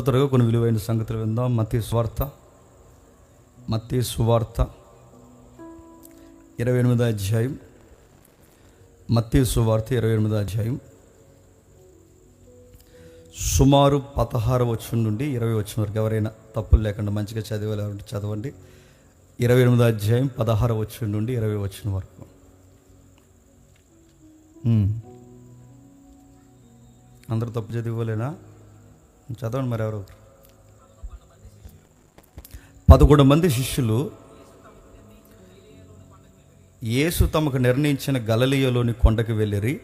త్వరగా కొన్ని విలువైన సంగతులు విందాం. మత్తయి సువార్త 28వ అధ్యాయం. మత్తయి సువార్త 28వ అధ్యాయం సుమారు 16వ వచనం నుండి 20వ వచనం వరకు. ఎవరైనా తప్పులు లేకుండా మంచిగా చదివేలాంటి చదవండి. 28వ అధ్యాయం 16వ వచనం నుండి 20వ వచనం వరకు. అందరూ తప్పు చదివేలేనా? చదవండి మరి. ఎవరు? 11 మంది శిష్యులు యేసు తమకు నిర్ణయించిన గలిలయలోని కొండకు వెళ్ళిరి.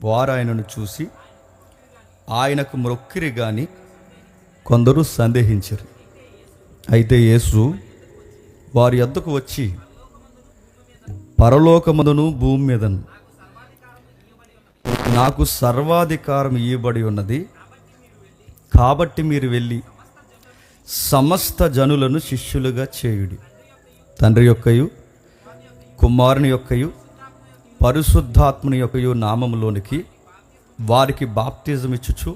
వారు ఆయనను చూసి ఆయనకు మ్రొక్కిరి గాని కొందరు సందేహించరు. అయితే యేసు వారి యొద్దకు వచ్చి, పరలోకమందును భూమి మీదను నాకు సర్వాధికారం ఇవ్వబడి ఉన్నది, కాబట్టి మీరు వెళ్ళి సమస్త జనులను శిష్యులుగా చేయుడి. తండ్రి యొక్కయు కుమారుని యొక్కయు పరిశుద్ధాత్మని యొక్కయు నామములోనికి వారికి బాప్తిజం ఇచ్చుచు,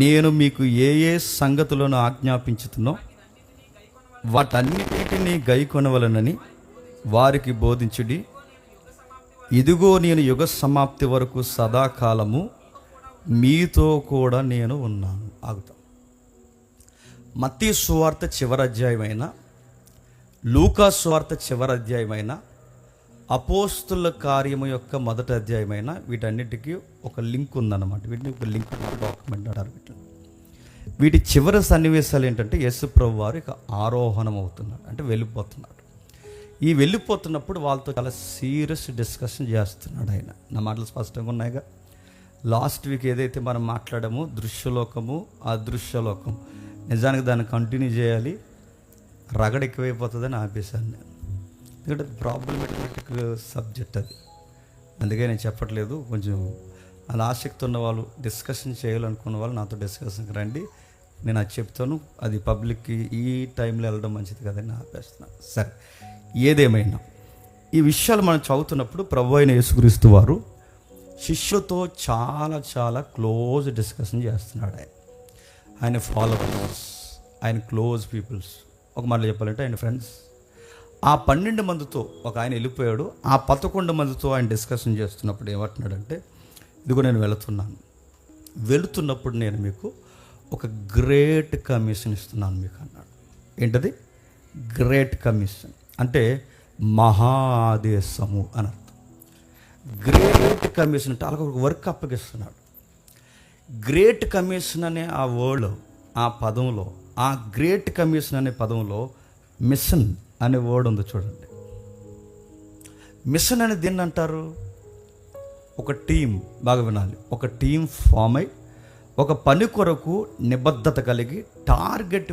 నేను మీకు ఏ ఏ సంగతులను ఆజ్ఞాపించుతున్నో వాటన్నిటిని గైకొనవలనని వారికి బోధించుడి. ఇదిగో నేను యుగ సమాప్తి వరకు సదాకాలము మీతో కూడా నేను ఉన్నాను. ఆగుతాం. మత్తయి సువార్త చివరి అధ్యాయమైన, లూకా సువార్త చివరి అధ్యాయమైన, అపోస్తుల కార్యము యొక్క మొదటి అధ్యాయమైన, వీటన్నిటికీ ఒక లింక్ ఉందన్నమాట. వీటిని ఒక లింక్ డాక్యుమెంట్ అంటారు. వీటి చివరి సన్నివేశాలు ఏంటంటే, యేసు ప్రభు వారు ఇక ఆరోహణం అవుతున్నాడు, అంటే వెళ్ళిపోతున్నాడు. ఈ వెళ్ళిపోతున్నప్పుడు వాళ్ళతో చాలా సీరియస్ డిస్కషన్ చేస్తున్నాడు ఆయన. నా మాటలు స్పష్టంగా ఉన్నాయిగా. లాస్ట్ వీక్ ఏదైతే మనం మాట్లాడామో దృశ్యలోకము అదృశ్యలోకం, నిజానికి దాన్ని కంటిన్యూ చేయాలి. రగడ ఎక్కువైపోతుందని ఆపేశాను నేను, ఎందుకంటే ప్రాబ్లమేటిక్ సబ్జెక్ట్ అది. అందుకే నేను చెప్పట్లేదు. కొంచెం అలా ఆసక్తి ఉన్న వాళ్ళు, డిస్కషన్ చేయాలనుకున్న వాళ్ళు నాతో డిస్కషన్కి రండి, నేను అది చెప్తాను. అది పబ్లిక్కి ఈ టైంలో వెళ్ళడం మంచిది కదని ఆపేస్తున్నాను. సరే, ఏదేమైనా ఈ విషయాలు మనం చదువుతున్నప్పుడు ప్రభు అయిన యేసుక్రీస్తు వారు శిష్యులతో చాలా చాలా క్లోజ్ డిస్కషన్ చేస్తున్నాడు. ఆయన ఫాలోవర్స్, ఆయన క్లోజ్ పీపుల్స్, ఒక మాటలో చెప్పాలంటే ఆయన ఫ్రెండ్స్. ఆ 12 మందితో ఒక ఆయన వెళ్ళిపోయాడు. ఆ 11 మందితో ఆయన డిస్కషన్ చేస్తున్నప్పుడు ఏమంటున్నాడంటే, ఇదిగో నేను వెళుతున్నప్పుడు నేను మీకు ఒక గ్రేట్ కమిషన్ ఇస్తున్నాను మీకు అన్నాడు. ఏంటది? గ్రేట్ కమిషన్ అంటే మహా ఆదేశము అని అర్థం. గ్రేట్ కమిషన్ అంటే అలాగ ఒక వర్క్ అప్పగిస్తున్నాడు. గ్రేట్ కమిషన్ అనే ఆ వర్డ్లో, ఆ పదంలో, ఆ గ్రేట్ కమిషన్ అనే పదంలో మిషన్ అనే వర్డ్ ఉంది చూడండి. మిషన్ అనేది దేన్ని అంటారు? ఒక టీం, బాగా వినాలి, ఒక టీం ఫామ్ అయి ఒక పని కొరకు నిబద్ధత కలిగి టార్గెట్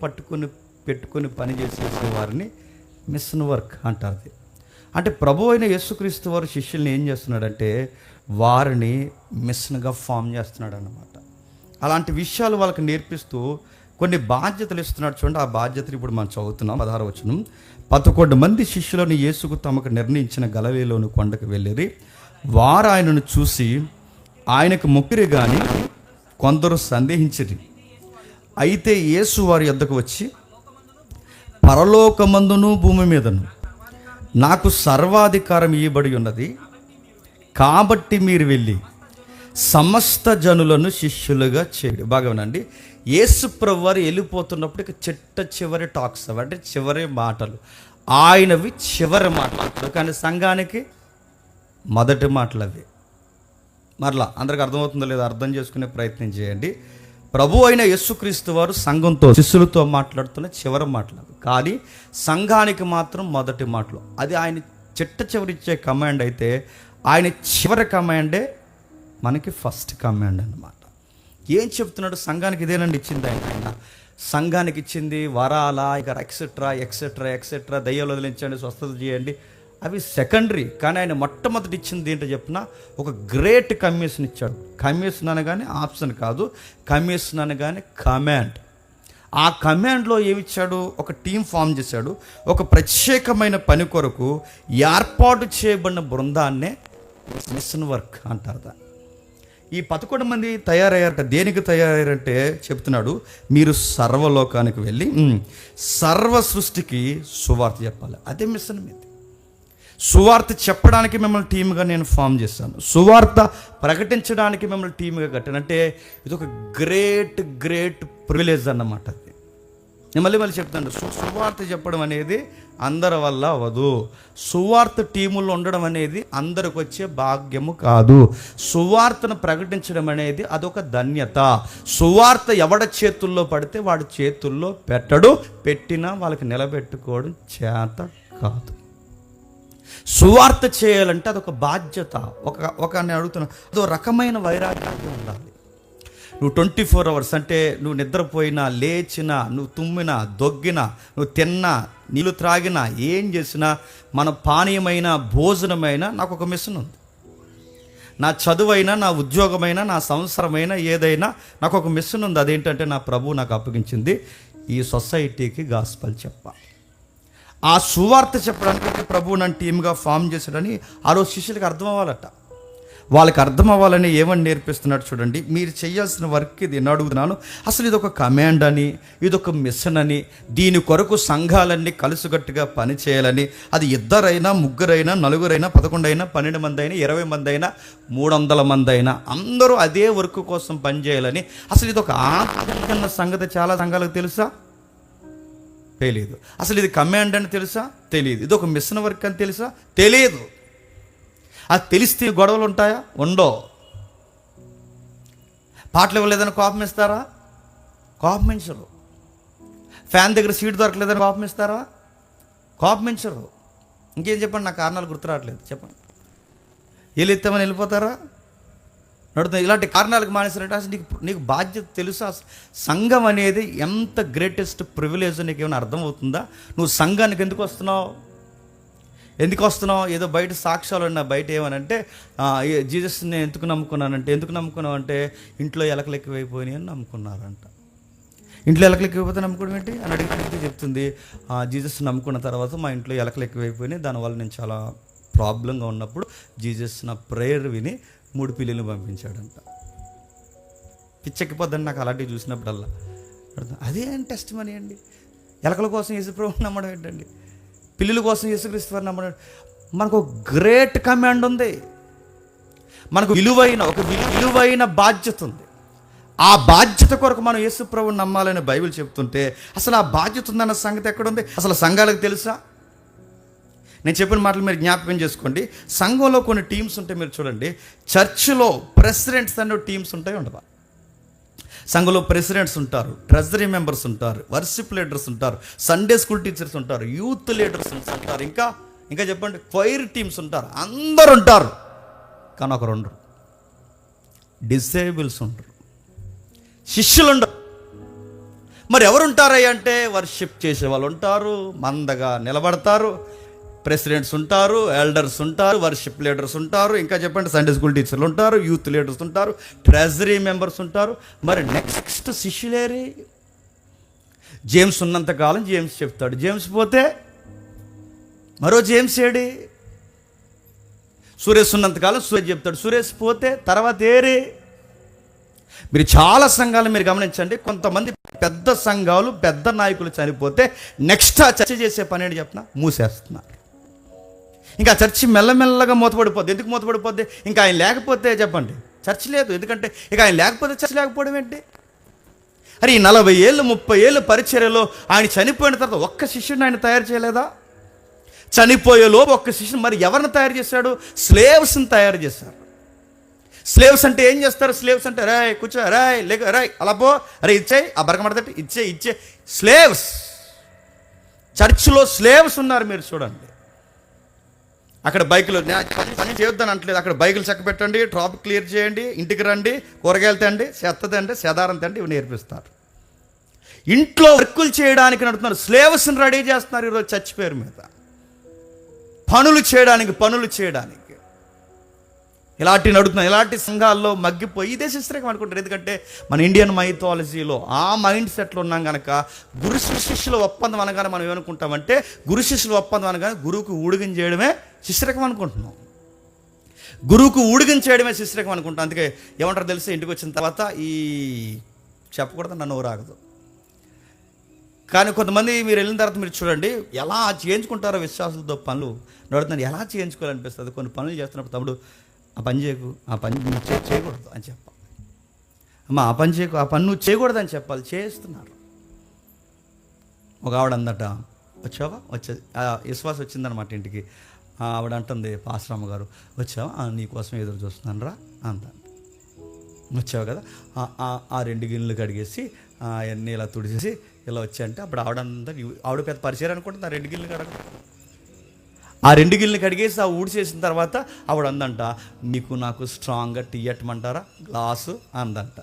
పెట్టుకొని పని చేసే వారిని మిషన్ వర్క్ అంటారు. అంటే ప్రభు అయిన యేసుక్రీస్తు వారు శిష్యుల్ని ఏం చేస్తున్నాడంటే వారిని మిషన్గా ఫామ్ చేస్తున్నాడు అన్నమాట. అలాంటి విషయాలు వాళ్ళకి నేర్పిస్తూ కొన్ని బాధ్యతలు ఇస్తున్నాడు చూడండి. ఆ బాధ్యతలు ఇప్పుడు మనం చదువుతున్నాం. 16వ వచనం. 11 మంది శిష్యులను యేసుకు తమకు నిర్ణయించిన గలిలయలోని కొండకు వెళ్ళిరి. వారు ఆయనను చూసి ఆయనకు మొక్కిరి గాని కొందరు సందేహించిరి. అయితే యేసు వారి యొద్దకు వచ్చి, పరలోకమందును భూమి మీదను నాకు సర్వాధికారం ఇవ్వబడి ఉన్నది, కాబట్టి మీరు వెళ్ళి సమస్త జనులను శిష్యులుగా చేయండి. బాగా వినండి. యేసు ప్రభు వారు వెళ్ళిపోతున్నప్పుడు ఇక చివరి టాక్స్ అవి, అంటే చివరి మాటలు ఆయనవి, చివరి మాటలు. కానీ సంఘానికి మొదటి మాటలు అవి. మరలా అందరికి అర్థమవుతుందో లేదో అర్థం చేసుకునే ప్రయత్నం చేయండి. ప్రభు అయిన యేసుక్రీస్తు వారు సంఘంతో, శిష్యులతో మాట్లాడుతున్న చివరి మాటలు, కానీ సంఘానికి మాత్రం మొదటి మాటలు. అది ఆయన చివరిచ్చే కమాండ్ అయితే, ఆయన చివరి కమాండే మనకి ఫస్ట్ కమాండ్ అన్నమాట. ఏం చెప్తున్నాడు? సంఘానికి ఇదేనండి ఇచ్చింది ఆయన. సంఘానికి ఇచ్చింది వరాల, ఇక ఎక్సెట్రా ఎక్సెట్రా ఎక్సెట్రా, దయ్యాలు వదిలించండి, స్వస్థత చేయండి, అవి సెకండరీ. కానీ ఆయన మొట్టమొదటి ఇచ్చింది ఏంటో చెప్పిన ఒక గ్రేట్ కమిషన్ ఇచ్చాడు. కమిషన్ అనగానే ఆప్షన్ కాదు, కమిషన్ అనగానే కమాండ్. ఆ కమాండ్లో ఏమిచ్చాడు? ఒక టీం ఫామ్ చేశాడు. ఒక ప్రత్యేకమైన పని కొరకు ఏర్పాటు చేయబడిన బృందాన్నే మిషన్ వర్క్ అంటారు. దాన్ని ఈ 11 మంది తయారయ్యారట. దేనికి తయారయ్యారంటే చెప్తున్నాడు, మీరు సర్వలోకానికి వెళ్ళి సర్వ సృష్టికి సువార్త చెప్పాలి. అదే మిషన్ మీది. సువార్త చెప్పడానికి మిమ్మల్ని టీమ్గా నేను ఫామ్ చేశాను, సువార్త ప్రకటించడానికి మిమ్మల్ని టీమ్గా కట్టాను. అంటే ఇది ఒక గ్రేట్ ప్రివిలేజ్ అన్నమాట. అది నేను మళ్ళీ చెప్తాను, సువార్త చెప్పడం అనేది అందరి వల్ల అవ్వదు. సువార్త టీముల్లో ఉండడం అనేది అందరికి వచ్చే భాగ్యము కాదు. సువార్తను ప్రకటించడం అనేది అదొక ధన్యత. సువార్త ఎవడ చేతుల్లో పడితే వాడి చేతుల్లో పెట్టడు, పెట్టినా వాళ్ళకి నిలబెట్టుకోవడం చేత కాదు. సువార్త చేయాలంటే అదొక బాధ్యత. నేను అడుగుతున్నా, అదో రకమైన వైరాగ్యం ఉండాలి. నువ్వు 24 hours అంటే నువ్వు నిద్రపోయినా, లేచినా, నువ్వు తుమ్మినా, దొగ్గినా, నువ్వు తిన్నా, నీళ్ళు త్రాగినా, ఏం చేసినా, మన పానీయమైన భోజనమైనా నాకు ఒక మిషన్ ఉంది. నా చదువైనా, నా ఉద్యోగమైనా, నా సంవత్సరమైనా, ఏదైనా నాకు ఒక మిషన్ ఉంది. అదేంటంటే నా ప్రభువు నాకు అప్పగించింది ఈ సొసైటీకి గాస్పల్ చెప్పాలి. ఆ సువార్త చెప్పడానికి ప్రభువు నన్ను టీమ్గా ఫామ్ చేశాడని ఆ రోజు శిష్యులకి అర్థం అవ్వాలట. వాళ్ళకి అర్థం అవ్వాలని ఏమని నేర్పిస్తున్నాడు చూడండి. మీరు చేయాల్సిన వర్క్ ఇది. నేను అడుగుతున్నాను, అసలు ఇదొక కమాండ్ అని, ఇదొక మిషన్ అని, దీని కొరకు సంఘాలన్నీ కలుసుగట్టుగా పని చేయాలని, అది 2 3 4 11 12 మంది అయినా 20 మంది అయినా 300 మంది అయినా అందరూ అదే వర్క్ కోసం పనిచేయాలని. అసలు ఇదొక ఆత్మీయ సంగతి చాలా సంఘాలకు తెలుసా? తెలియదు. అసలు ఇది కమాండ్ అని తెలుసా? తెలియదు. ఇది ఒక మిషన్ వర్క్ అని తెలుసా? తెలియదు. అది తెలిస్తే గొడవలు ఉంటాయా? ఉండవు. పాటలు ఇవ్వలేదని కోపం ఇస్తారా? కోపమించరు. ఫ్యాన్ దగ్గర సీట్ దొరకలేదని కోపం ఇస్తారా? కోపమించరు. ఇంకేం చెప్పండి, నాకు కారణాలు గుర్తురావట్లేదు, చెప్పండి. వీళ్ళు ఎత్తామని వెళ్ళిపోతారా? నడుతుంది. ఇలాంటి కారణాలకు మానేసారంటే అసలు నీకు బాధ్యత తెలుసా? సంఘం అనేది ఎంత గ్రేటెస్ట్ ప్రివిలేజ్ నీకు ఏమైనా అర్థమవుతుందా? నువ్వు సంఘానికి ఎందుకు వస్తున్నావు? ఏదో బయట సాక్ష్యాలు ఉన్నా, బయట ఏమనంటే జీసస్ని ఎందుకు నమ్ముకున్నావు అంటే ఇంట్లో ఎలకలు ఎక్కువైపోయినాయి అని నమ్ముకున్నారంట. ఇంట్లో ఎలకలు ఎక్కువైపోతే నమ్ముకోవడం ఏంటి అని అడిగితే చెప్తుంది, జీసస్ నమ్ముకున్న తర్వాత మా ఇంట్లో ఎలకలు ఎక్కువైపోయినాయి, దానివల్ల నేను చాలా ప్రాబ్లంగా ఉన్నప్పుడు జీసస్ నా ప్రేయర్ విని 3 పిల్లులు పంపించాడంట. పిచ్చెక్కిపోద్దని నాకు అలాంటివి చూసినప్పుడల్లా. అదే టెస్ట్ మనీ అండి. ఎలకల కోసం యేసుప్రభువుని నమ్మడం ఏంటండి? పిల్లుల కోసం యేసుక్రీస్తు వారిని నమ్మడం. మనకు ఒక గ్రేట్ కమాండ్ ఉంది, మనకు విలువైన బాధ్యత ఉంది. ఆ బాధ్యత కొరకు మనం యేసుప్రభువుని నమ్మాలని బైబిల్ చెప్తుంటే అసలు ఆ బాధ్యత ఉందన్న సంగతి ఎక్కడుంది? అసలు సంఘాలకు తెలుసా? నేను చెప్పిన మాటలు మీరు జ్ఞాపకం చేసుకోండి. సంఘంలో కొన్ని టీమ్స్ ఉంటాయి. మీరు చూడండి, చర్చిలో ప్రెసిడెంట్స్ అనే టీమ్స్ ఉంటాయి, ఉండవా? సంఘంలో ప్రెసిడెంట్స్ ఉంటారు, ట్రెజరీ మెంబర్స్ ఉంటారు, వర్షిప్ లీడర్స్ ఉంటారు, సండే స్కూల్ టీచర్స్ ఉంటారు, యూత్ లీడర్స్ ఉంటారు, ఇంకా చెప్పండి క్వైర్ టీమ్స్ ఉంటారు. అందరు ఉంటారు, కానీ ఒకరు ఉండరు. డిసేబుల్స్ ఉంటారు, శిష్యులు ఉండరు. మరి ఎవరు ఉంటారయ్య అంటే వర్షిప్ చేసే వాళ్ళు ఉంటారు, మందగా నిలబడతారు, ప్రెసిడెంట్స్ ఉంటారు, ఎల్డర్స్ ఉంటారు, వర్షిప్ లీడర్స్ ఉంటారు, ఇంకా చెప్పండి సండే స్కూల్ టీచర్లు ఉంటారు, యూత్ లీడర్స్ ఉంటారు, ట్రెజరీ మెంబర్స్ ఉంటారు. మరి నెక్స్ట్ శిష్యులేరి? జేమ్స్ ఉన్నంతకాలం జేమ్స్ చెప్తాడు, జేమ్స్ పోతే మరో జేమ్స్ ఏడి? సురేష్ ఉన్నంతకాలం సురేష్ చెప్తాడు, సురేష్ పోతే తర్వాత ఏరి? మీరు చాలా సంఘాలు మీరు గమనించండి, కొంతమంది పెద్ద సంఘాలు పెద్ద నాయకులు చనిపోతే నెక్స్ట్ ఆ చర్చ చేసే పని ఏంటి చెప్పిన? మూసేస్తున్నారు. ఇంకా చర్చి మెల్లమెల్లగా మూతపడిపోద్ది. ఎందుకు మూతపడిపోద్ది? ఇంకా ఆయన లేకపోతే చెప్పండి చర్చ్ లేదు. ఎందుకంటే ఇక ఆయన లేకపోతే చర్చ్ లేకపోవడం ఏంటి? అరే ఈ 40 ఏళ్ళు 30 ఏళ్ళు పరిచర్యలో ఆయన చనిపోయిన తర్వాత ఒక్క శిష్యుడిని ఆయన తయారు చేయలేదా? చనిపోయేలోపు ఒక్క శిష్యుని. మరి ఎవరిని తయారు చేశాడు? స్లేవ్స్ని తయారు చేశారు. స్లేవ్స్ అంటే ఏం చేస్తారు? స్లేవ్స్ అంటే రాయ్ కూర్చో, రాయ్ లేక రాయ్ అలా పో, అరే ఇచ్చేయి, ఆ బరకమడతట్టి ఇచ్చే స్లేవ్స్. చర్చిలో స్లేవ్స్ ఉన్నారు. మీరు చూడండి, అక్కడ బైకులు పని చేయొద్దని అంటలేదు, అక్కడ బైకులు చక్క పెట్టండి, ట్రాఫిక్ క్లియర్ చేయండి, ఇంటికి రండి, కూరగాయలు తండి, చెత్త తండి, సెదారం తండి, ఇవి నేర్పిస్తారు. ఇంట్లో వర్కులు చేయడానికి నడుతున్నారు, స్లేవ్స్ని రెడీ చేస్తున్నారు ఈరోజు చర్చ్ పేరు మీద, పనులు చేయడానికి. ఇలాంటి నడుతున్నాయి. ఇలాంటి సంఘాల్లో మగ్గిపోయి ఇదే శిష్యరేఖం అనుకుంటారు. ఎందుకంటే మన ఇండియన్ మైథాలజీలో ఆ మైండ్ సెట్లో ఉన్నాం కనుక గురు శిష్యుల ఒప్పందం అనగానే మనం ఏమనుకుంటామంటే గురు శిష్యుల ఒప్పందం అనగానే గురువుకు ఊడిగం చేయడమే శిష్యరేఖం అనుకుంటున్నాం. గురువుకు ఊడిగం చేయడమే శిష్యరికం అనుకుంటాం. అందుకే ఏమంటారు తెలిసి ఇంటికి వచ్చిన తర్వాత ఈ చెప్పకూడదు నన్ను రాగదు. కానీ కొంతమంది మీరు వెళ్ళిన తర్వాత మీరు చూడండి ఎలా చేయించుకుంటారో విశ్వాసులతో పనులు నడుతున్నాను. ఎలా చేయించుకోవాలనిపిస్తుంది. కొన్ని పనులు చేస్తున్నప్పుడు తమ్ముడు ఆ పని చేయకు, ఆ పని నువ్వు చేయకూడదు అని చెప్పాలి. అమ్మ ఆ పని చేయకు, ఆ పని నువ్వు చేయకూడదు అని చెప్పాలి. చేస్తున్నారు. ఒక ఆవిడ అందట వచ్చావా, వచ్చేది విశ్వాసం వచ్చిందనమాట ఇంటికి. ఆవిడ అంటుంది పాశ్రమ్మ గారు వచ్చావా, నీకోసం ఎదురు చూస్తున్నాను రా అంత. వచ్చావు కదా, ఆ 2 గిన్నెలు కడిగేసి అవన్నీ ఇలా తుడిచేసి ఇలా వచ్చాయంటే అప్పుడు ఆవిడ పెద్ద పరిచయం అనుకుంటుంది. ఆ 2 గిన్నెలు కడగ, ఆ 2 గిన్నెలు కడిగేసి ఆ ఊడిచేసిన తర్వాత ఆవిడ అందంట మీకు నాకు స్ట్రాంగ్గా టీ ఎట్టమంటారా గ్లాసు అందంట.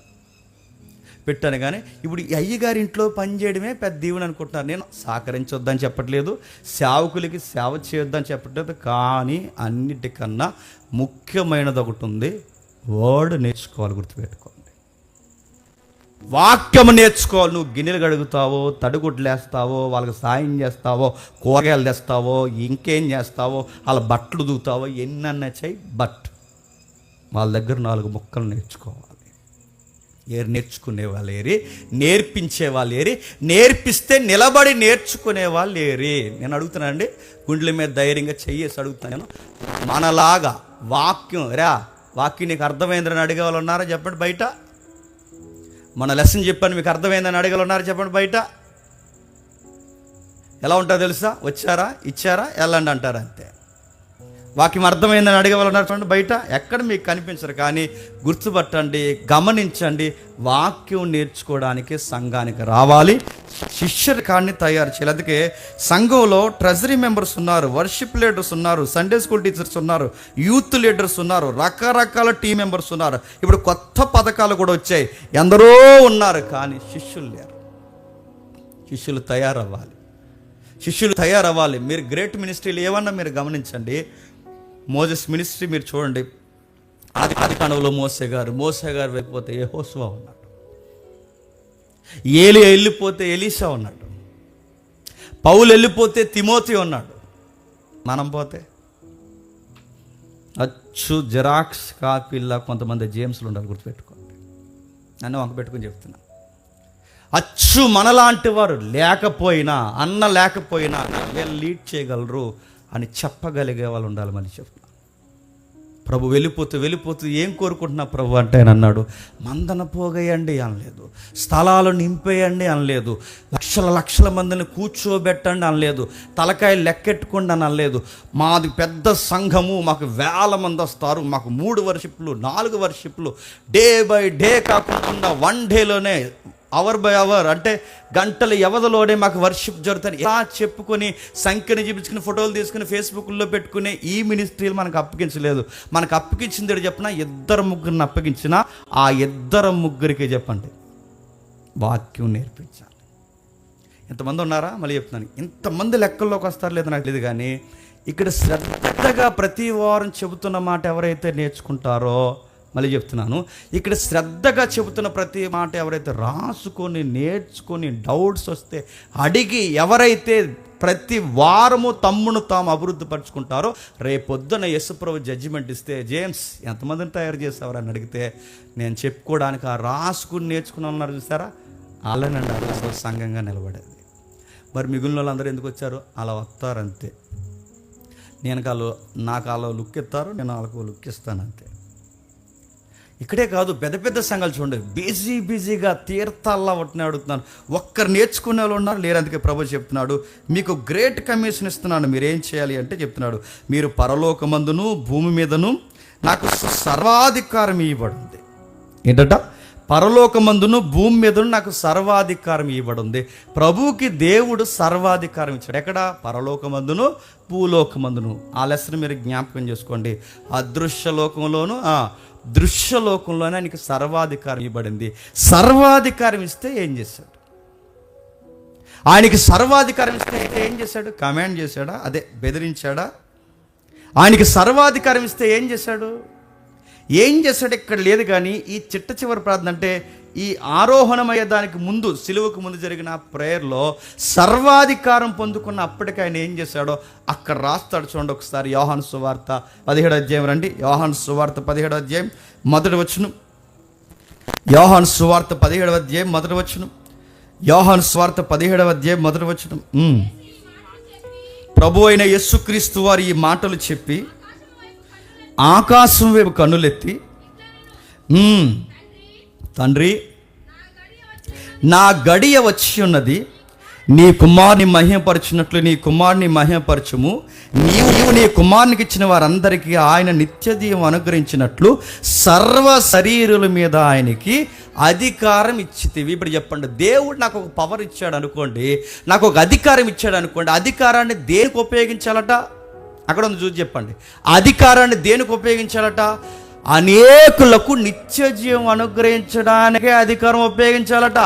పెట్టాను. కానీ ఇప్పుడు ఈ అయ్యగారి ఇంట్లో పని చేయడమే పెద్ద దీవెన అనుకుంటున్నారు. నేను సహకరించొద్దని చెప్పట్లేదు, సేవకులకి సేవ చేయొద్దని చెప్పట్లేదు. కానీ అన్నిటికన్నా ముఖ్యమైనది ఒకటి ఉంది, వర్డ్ నేర్చుకోవాలి. గుర్తుపెట్టుకోండి, వాక్యం నేర్చుకోవాలి. నువ్వు గిన్నెలు కడుగుతావో, తడిగుడ్లు వేస్తావో, వాళ్ళకి సాయం చేస్తావో, కూరగాయలు తెస్తావో, ఇంకేం చేస్తావో, వాళ్ళ బట్టలు దూతావో, ఎన్నన్నా చేయి. బట్ వాళ్ళ దగ్గర 4 ముక్కలు నేర్చుకోవాలి. నేర్చుకునే వాళ్ళు ఏరి, నేర్పించే వాళ్ళు ఏరి, నేర్పిస్తే నిలబడి నేర్చుకునే వాళ్ళు ఏరి. నేను అడుగుతున్నానండి, గుండెల మీద ధైర్యంగా చెయ్యేసి అడుగుతాను. నేను మనలాగా వాక్యం నీకు అర్థమైందని అడిగే వాళ్ళు ఉన్నారా చెప్పండి బయట. మన లెసన్ చెప్పాను మీకు అర్థమైందని అడిగే వాళ్ళు ఉన్నారా చెప్పండి బయట. ఎలా ఉంటుందో తెలుసా, వచ్చారా ఇచ్చారా వెళ్ళండి అంటారు అంతే. వాక్యం అర్థమైందని అడిగే వాళ్ళు ఉన్నారు బయట, ఎక్కడ మీకు కనిపించరు. కానీ గుర్తుపట్టండి, గమనించండి, వాక్యం నేర్చుకోవడానికి సంఘానికి రావాలి, శిష్యరికాన్ని తయారు చేయాలి. అందుకే సంఘంలో ట్రెజరీ మెంబర్స్ ఉన్నారు, వర్షిప్ లీడర్స్ ఉన్నారు, సండే స్కూల్ టీచర్స్ ఉన్నారు, యూత్ లీడర్స్ ఉన్నారు, రకరకాల టీం మెంబర్స్ ఉన్నారు. ఇప్పుడు కొత్త పథకాలు కూడా వచ్చాయి, ఎందరో ఉన్నారు. కానీ శిష్యులు లేరు. శిష్యులు తయారవ్వాలి. మీరు గ్రేట్ మినిస్ట్రీలు ఏమన్నా మీరు గమనించండి. మోజెస్ మినిస్ట్రీ మీరు చూడండి. ఆది కాలంలో మోసే గారు వెళ్ళిపోతే యెహోషువ ఉన్నాడు, ఏలియా వెళ్ళిపోతే ఎలీషా ఉన్నాడు, పౌలు వెళ్ళిపోతే తిమోతి ఉన్నాడు. మనం పోతే అచ్చు జెరాక్స్ కాపీలా కొంతమంది జేమ్స్లు ఉండాలి. గుర్తుపెట్టుకోండి, నన్ను వంక పెట్టుకుని చెప్తున్నా. అచ్చు మనలాంటి వారు లేకపోయినా, లేకపోయినా లీడ్ చేయగలరు అని చెప్పగలిగే వాళ్ళు ఉండాలి. మళ్ళీ చెప్తున్నా, ప్రభు వెళ్ళిపోతూ ఏం కోరుకుంటున్నా ప్రభు అంటే ఆయన అన్నాడు, మందన పోగేయండి అనలేదు, స్థలాలు నింపేయండి అనలేదు, లక్షల మందిని కూర్చోబెట్టండి అనలేదు, తలకాయలు లెక్కెట్టుకోండి అని అనలేదు. మాది పెద్ద సంఘము, మాకు 1000 మంది వస్తారు, మాకు 3 వర్షిప్లు 4 వర్షిప్లు డే బై డే కాకుండా 1 డేలోనే అవర్ బై అవర్ అంటే గంటల వ్యవధిలోనే మాకు వర్షిప్ జరుగుతుంది. ఇలా చెప్పుకొని సంఖ్యను చూపించుకుని ఫోటోలు తీసుకుని ఫేస్బుక్లో పెట్టుకునే ఈ మినిస్ట్రీలు మనకు అప్పగించలేదు. మనకు అప్పగించింది చెప్పినా 2-3 అప్పగించినా ఆ 2-3 చెప్పండి వాక్యం నేర్పించాలి. ఇంతమంది ఉన్నారా? మళ్ళీ చెప్తున్నాను, ఇంతమంది లెక్కల్లోకి వస్తారు లేదో నాకు తెలియదు. కానీ ఇక్కడ శ్రద్ధగా ప్రతి వారం చెబుతున్న మాట ఎవరైతే నేర్చుకుంటారో, మళ్ళీ చెప్తున్నాను, ఇక్కడ శ్రద్ధగా చెబుతున్న ప్రతి మాట ఎవరైతే రాసుకొని నేర్చుకొని డౌట్స్ వస్తే అడిగి ఎవరైతే ప్రతి వారము తమ్మును తాము అభివృద్ధి పరుచుకుంటారో, రేపొద్దున యేసుప్రభు జడ్జిమెంట్ ఇస్తే జేమ్స్ ఎంతమందిని తయారు చేసేవారు అని అడిగితే నేను చెప్పుకోవడానికి ఆ రాసుకుని నేర్చుకుని ఉన్నారు చూసారా, అలానండి ఆ రోజు సంఘంగా నిలబడేది. మరి మిగిలిన వాళ్ళందరూ ఎందుకు వచ్చారు? అలా వస్తారు అంతే. నాకు అలా లుక్ ఇస్తారు, నేను వాళ్ళకు లుక్ ఇస్తాను అంతే. ఇక్కడే కాదు, పెద్ద సంఘాలు చూడండి, బిజీగా తీర్థాల్లో ఒకటిని అడుగుతున్నాను. ఒక్కరు నేర్చుకునే వాళ్ళు ఉన్నారు లేరు. అందుకే ప్రభు చెప్తున్నాడు, మీకు గ్రేట్ కమిషన్ ఇస్తున్నాను, మీరేం చేయాలి అంటే చెప్తున్నాడు, మీరు పరలోకమందును భూమి మీదను నాకు సర్వాధికారం ఇవ్వబడింది. ఏంటంట? పరలోకమందును భూమి మీదను నాకు సర్వాధికారం ఇవ్వబడింది. ప్రభువుకి దేవుడు సర్వాధికారం ఇచ్చాడు. ఎక్కడ? పరలోకమందును భూలోకమందును. ఆ లెసన్ మీరు జ్ఞాపకం చేసుకోండి. అదృశ్య లోకంలోను దృశ్యలోకంలోనే ఆయనకి సర్వాధికారం ఇవ్వబడింది. సర్వాధికారం ఇస్తే ఏం చేశాడు? ఆయనకి సర్వాధికారం ఇస్తే ఏం చేశాడు? కమాండ్ చేశాడా? అదే బెదిరించాడా? ఆయనకి సర్వాధికారం ఇస్తే ఏం చేశాడు? ఇక్కడ లేదు. కానీ ఈ చిట్ట చివరి ప్రార్థన అంటే ఈ ఆరోహణమయ్యే దానికి ముందు, సిలువకు ముందు జరిగిన ప్రేయర్లో సర్వాధికారం పొందుకున్న అప్పటికి ఆయన ఏం చేశాడో అక్కడ రాస్తాడు. చూడండి ఒకసారి, యోహాను సువార్త 17వ అధ్యాయం రండి. యోహాను సువార్త 17వ అధ్యాయం మొదటి వచనం. యోహాను సువార్త 17వ అధ్యాయం మొదటి వచనం. యోహాను సువార్త 17వ అధ్యాయం మొదటి వచనం. ప్రభు అయిన యేసుక్రీస్తు వారు ఈ మాటలు చెప్పి ఆకాశం వైపు కన్నులెత్తి, తండ్రి, నా గడియ వచ్చి ఉన్నది, నీ కుమారుని మహిమపరచినట్లు నీ కుమారుని మహిమపరచుము. నీవు నీ కుమారునికి ఇచ్చిన వారందరికీ ఆయన నిత్యజీవం అనుగ్రహించినట్లు సర్వ శరీరుల మీద ఆయనకి అధికారం ఇచ్చితివి. ఇప్పుడు చెప్పండి, దేవుడు నాకు ఒక పవర్ ఇచ్చాడు అనుకోండి, నాకు ఒక అధికారం ఇచ్చాడు అనుకోండి, అధికారాన్ని దేనికి ఉపయోగించాలట? అక్కడ ఉంది, చూసి చెప్పండి. అధికారాన్ని దేనికి ఉపయోగించాలట? అనేకులకు నిత్యజీవం అనుగ్రహించడానికే అధికారం ఉపయోగించాలట.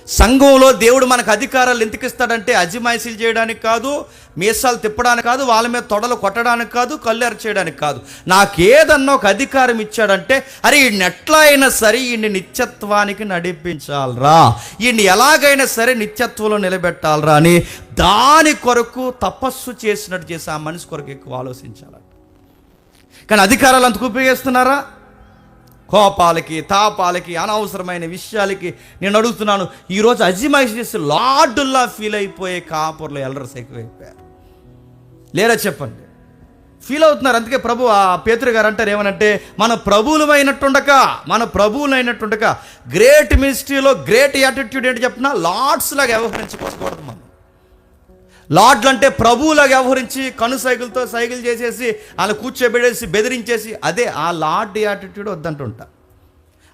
సంఘంలో దేవుడు మనకు అధికారాలు ఎందుకు ఇస్తాడంటే అజిమాయిషీలు చేయడానికి కాదు, మీసాలు తిప్పడానికి కాదు, వాళ్ళ మీద తొడలు కొట్టడానికి కాదు, కళ్ళు ఎరచేయడానికి కాదు. నాకేదన్నా ఒక అధికారం ఇచ్చాడంటే, అరే ఈయన్ని ఎట్లా అయినా సరే ఈయన్ని నిత్యత్వానికి నడిపించాలరా, ఈయన్ని ఎలాగైనా సరే నిత్యత్వంలో నిలబెట్టాలరా అని దాని కొరకు తపస్సు చేసినట్టు చేసి ఆ మనిషి కొరకు ఎక్కువ ఆలోచించాలట. కానీ అధికారాలు అంతకు ఉపయోగిస్తున్నారా? కోపాలకి, తాపాలకి, అనవసరమైన విషయాలకి. నేను అడుగుతున్నాను, ఈరోజు అజిమాయిషి చేసి లార్డుల్లా ఫీల్ అయిపోయే కాపుర్లు ఎల్లరస్ ఎక్కువైపోయారు లేరా? చెప్పండి, ఫీల్ అవుతున్నారు. అందుకే ప్రభు పేతురు గారు అంటారు ఏమనంటే, మన ప్రభువులైనట్టుండక గ్రేట్ మినిస్ట్రీలో గ్రేట్ యాటిట్యూడ్ ఏంటి చెప్పినా, లార్డ్స్ లాగా వ్యవహరించుకోకూడదు. మనం లార్డ్లు అంటే ప్రభువులాగా వ్యవహరించి కనుసైకిల్తో సైకిల్ చేసేసి అలా కూర్చోబెట్టేసి బెదిరించేసి, అదే ఆ లార్డ్ యాటిట్యూడ్ వద్దంటుంటా,